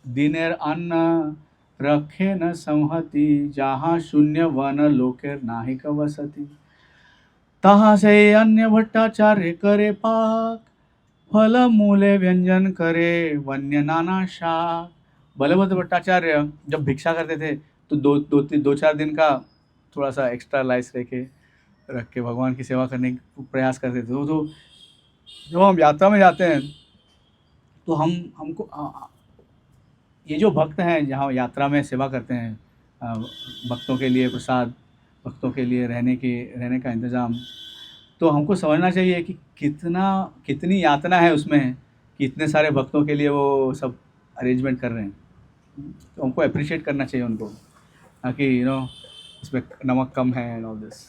दिनेर अन्न रखे न संहति, जहाँ शून्य वन लोकेर नाहिक वसति, तहाँ से अन्य भट्टाचार्य करे पाक, फल मूले व्यंजन करे वन्य नाना शाक। बलभद्र भट्टाचार्य जब भिक्षा करते थे तो दो चार दिन का थोड़ा सा एक्स्ट्रा लाइस रख के भगवान की सेवा करने का प्रयास करते थे। तो जब हम यात्रा में जाते हैं तो हमको ये जो भक्त हैं जहाँ यात्रा में सेवा करते हैं, भक्तों के लिए प्रसाद, भक्तों के लिए रहने का इंतज़ाम, तो हमको समझना चाहिए कि कितनी यातना है उसमें कि इतने सारे भक्तों के लिए वो सब अरेंजमेंट कर रहे हैं। तो हमको अप्रिशिएट करना चाहिए उनको, ताकि इसमें नमक कम है एंड ऑल दिस।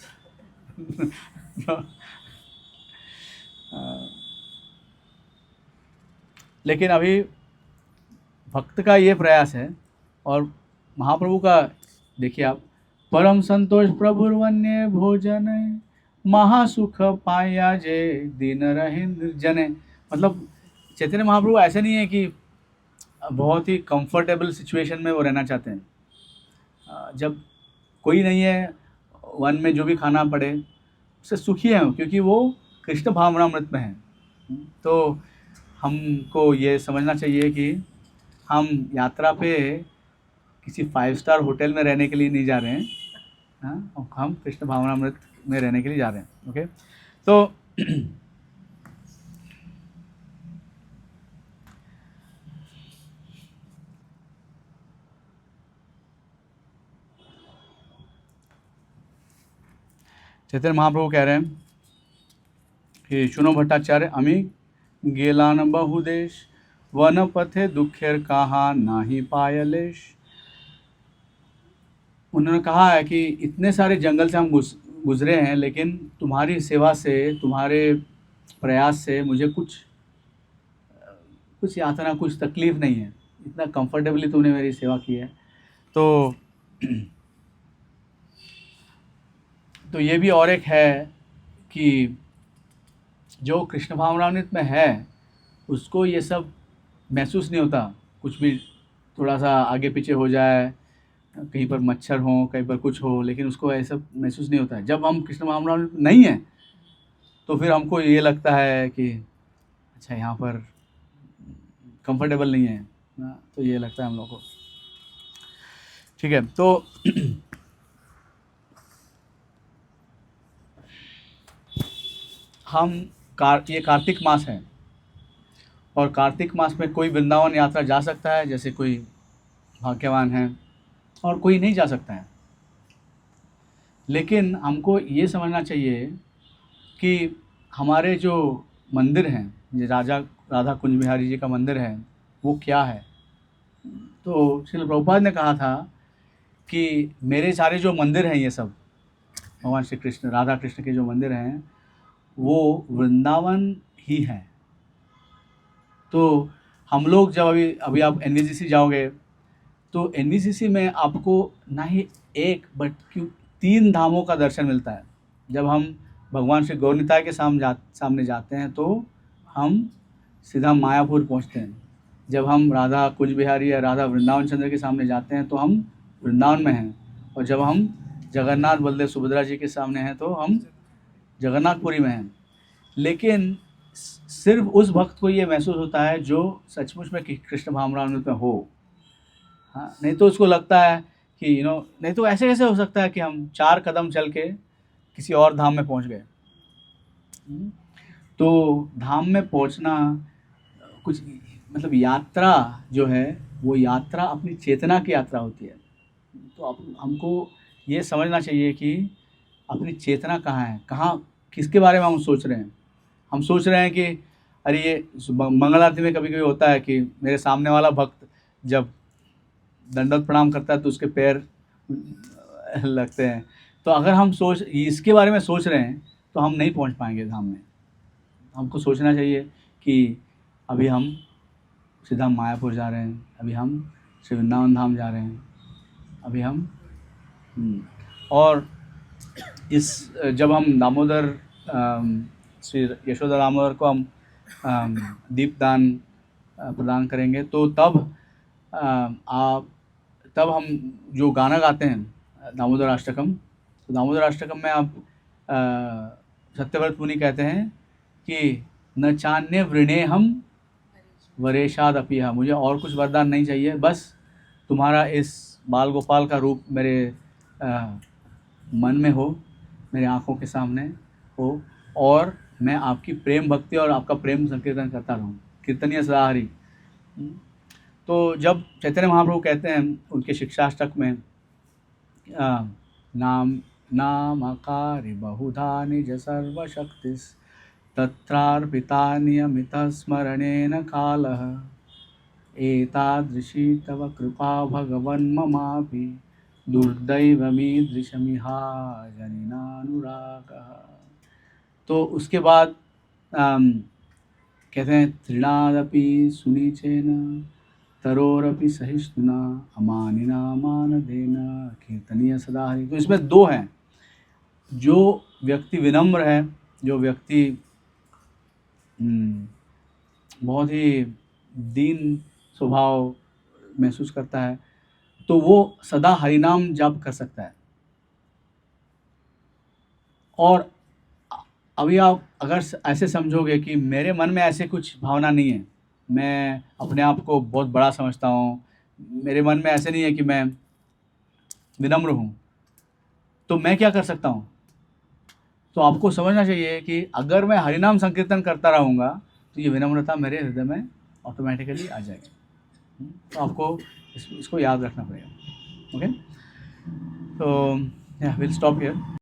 लेकिन अभी भक्त का ये प्रयास है, और महाप्रभु का देखिए आप, परम संतोष प्रभुर्वन्य भोजन महासुख पाया जे दिन रहे निर्जने। मतलब चैतन्य महाप्रभु ऐसे नहीं है कि बहुत ही कंफर्टेबल सिचुएशन में वो रहना चाहते हैं। जब कोई नहीं है, वन में जो भी खाना पड़े उससे सुखी है, क्योंकि वो कृष्ण भावनामृत में है। तो हमको ये समझना चाहिए कि हम यात्रा पे किसी 5 स्टार होटल में रहने के लिए नहीं जा रहे हैं, हाँ, हम कृष्ण भावनामृत में रहने के लिए जा रहे हैं। ओके, तो चैतन्य महाप्रभु कह रहे हैं कि सुनो भट्टाचार्य, अमी गेलान बहुदेश, वन पथे दुखेर कहा नाही पायलेश। उन्होंने कहा है कि इतने सारे जंगल से हम गुजरे हैं, लेकिन तुम्हारी सेवा से, तुम्हारे प्रयास से मुझे कुछ यातना, कुछ तकलीफ नहीं है। इतना कंफर्टेबली तुमने मेरी सेवा की है। तो ये भी और एक है कि जो कृष्ण भावनामृत में है उसको ये सब महसूस नहीं होता। कुछ भी थोड़ा सा आगे पीछे हो जाए, कहीं पर मच्छर हो, कहीं पर कुछ हो, लेकिन उसको ऐसा महसूस नहीं होता है। जब हम कृष्ण भावनामृत नहीं है तो फिर हमको ये लगता है कि अच्छा यहाँ पर कंफर्टेबल नहीं है ना, तो ये लगता है हम लोग को। ठीक है, तो ये कार्तिक मास है, और कार्तिक मास में कोई वृंदावन यात्रा जा सकता है, जैसे कोई भाग्यवान है, और कोई नहीं जा सकता है। लेकिन हमको ये समझना चाहिए कि हमारे जो मंदिर हैं, जो राधा कुंज बिहारी जी का मंदिर है, वो क्या है। तो श्रील प्रभुपाद ने कहा था कि मेरे सारे जो मंदिर हैं, ये सब भगवान श्री कृष्ण, राधा कृष्ण के जो मंदिर हैं, वो वृंदावन ही है। तो हम लोग जब अभी आप NVCC जाओगे तो NVCC में आपको ना ही एक बट 3 धामों का दर्शन मिलता है। जब हम भगवान श्री गौरनिताय के सामने जाते हैं तो हम सीधा मायापुर पहुंचते हैं। जब हम राधा कुंज बिहारी या राधा वृंदावन चंद्र के सामने जाते हैं तो हम वृंदावन में हैं, और जब हम जगन्नाथ बलदेव सुभद्रा जी के सामने हैं तो हम जगन्नाथपुरी में हैं। लेकिन सिर्फ उस भक्त को ये महसूस होता है जो सचमुच में कृष्ण भावनामृत में हो। हाँ, नहीं तो उसको लगता है कि नहीं तो ऐसे कैसे हो सकता है कि हम 4 कदम चल के किसी और धाम में पहुंच गए। तो धाम में पहुंचना कुछ मतलब यात्रा जो है वो यात्रा अपनी चेतना की यात्रा होती है। तो हमको ये समझना चाहिए कि अपनी चेतना कहाँ है, कहाँ किसके बारे में हम सोच रहे हैं। हम सोच रहे हैं कि अरे ये मंगल आरती में कभी कभी होता है कि मेरे सामने वाला भक्त जब दंडवत प्रणाम करता है तो उसके पैर लगते हैं। तो अगर हम इसके बारे में सोच रहे हैं तो हम नहीं पहुंच पाएंगे धाम में। हमको सोचना चाहिए कि अभी हम सीधा मायापुर जा रहे हैं, अभी हम श्री वृंदावन धाम जा रहे हैं, अभी हम और इस जब हम दामोदर श्री यशोदा दामोदर को हम दीपदान प्रदान करेंगे तो तब हम जो गाना गाते हैं दामोदर अष्टकम, तो दामोदर अष्टकम में आप सत्यव्रत मुनि कहते हैं कि न चान्य वृणे हम वरेशाद अपिहा, मुझे और कुछ वरदान नहीं चाहिए, बस तुम्हारा इस बाल गोपाल का रूप मेरे मन में हो, मेरे आँखों के सामने हो, और मैं आपकी प्रेम भक्ति और आपका प्रेम संकीर्तन करता रहूँ, कीर्तनीय सदाहरि। तो जब चैतन्य महाप्रभु कहते हैं उनके शिक्षाष्टक में नामकारि बहुधा निज सर्वशक्तिस् तत्रार्पिता नियमितः स्मरणेन कालः एतादृशी तव कृपा भगवन् ममापि दुर्दैवमीदृशमिहा जनिनानुरागः। तो उसके बाद कहते हैं तृणादपि सुनिचेन तरोरपि सहिष्णुना अमानिना मानदेन कीर्तनीय सदाहरि। तो इसमें दो हैं, जो व्यक्ति विनम्र है, जो व्यक्ति बहुत ही दीन स्वभाव महसूस करता है, तो वो सदा हरिनाम जप कर सकता है। और अभी आप अगर ऐसे समझोगे कि मेरे मन में ऐसे कुछ भावना नहीं है, मैं अपने आप को बहुत बड़ा समझता हूँ, मेरे मन में ऐसे नहीं है कि मैं विनम्र हूँ, तो मैं क्या कर सकता हूँ? तो आपको समझना चाहिए कि अगर मैं हरिनाम संकीर्तन करता रहूँगा तो ये विनम्रता मेरे हृदय में ऑटोमेटिकली आ जाएगी। तो आपको इसको याद रखना पड़ेगा। ओके, तो विल स्टॉप हियर।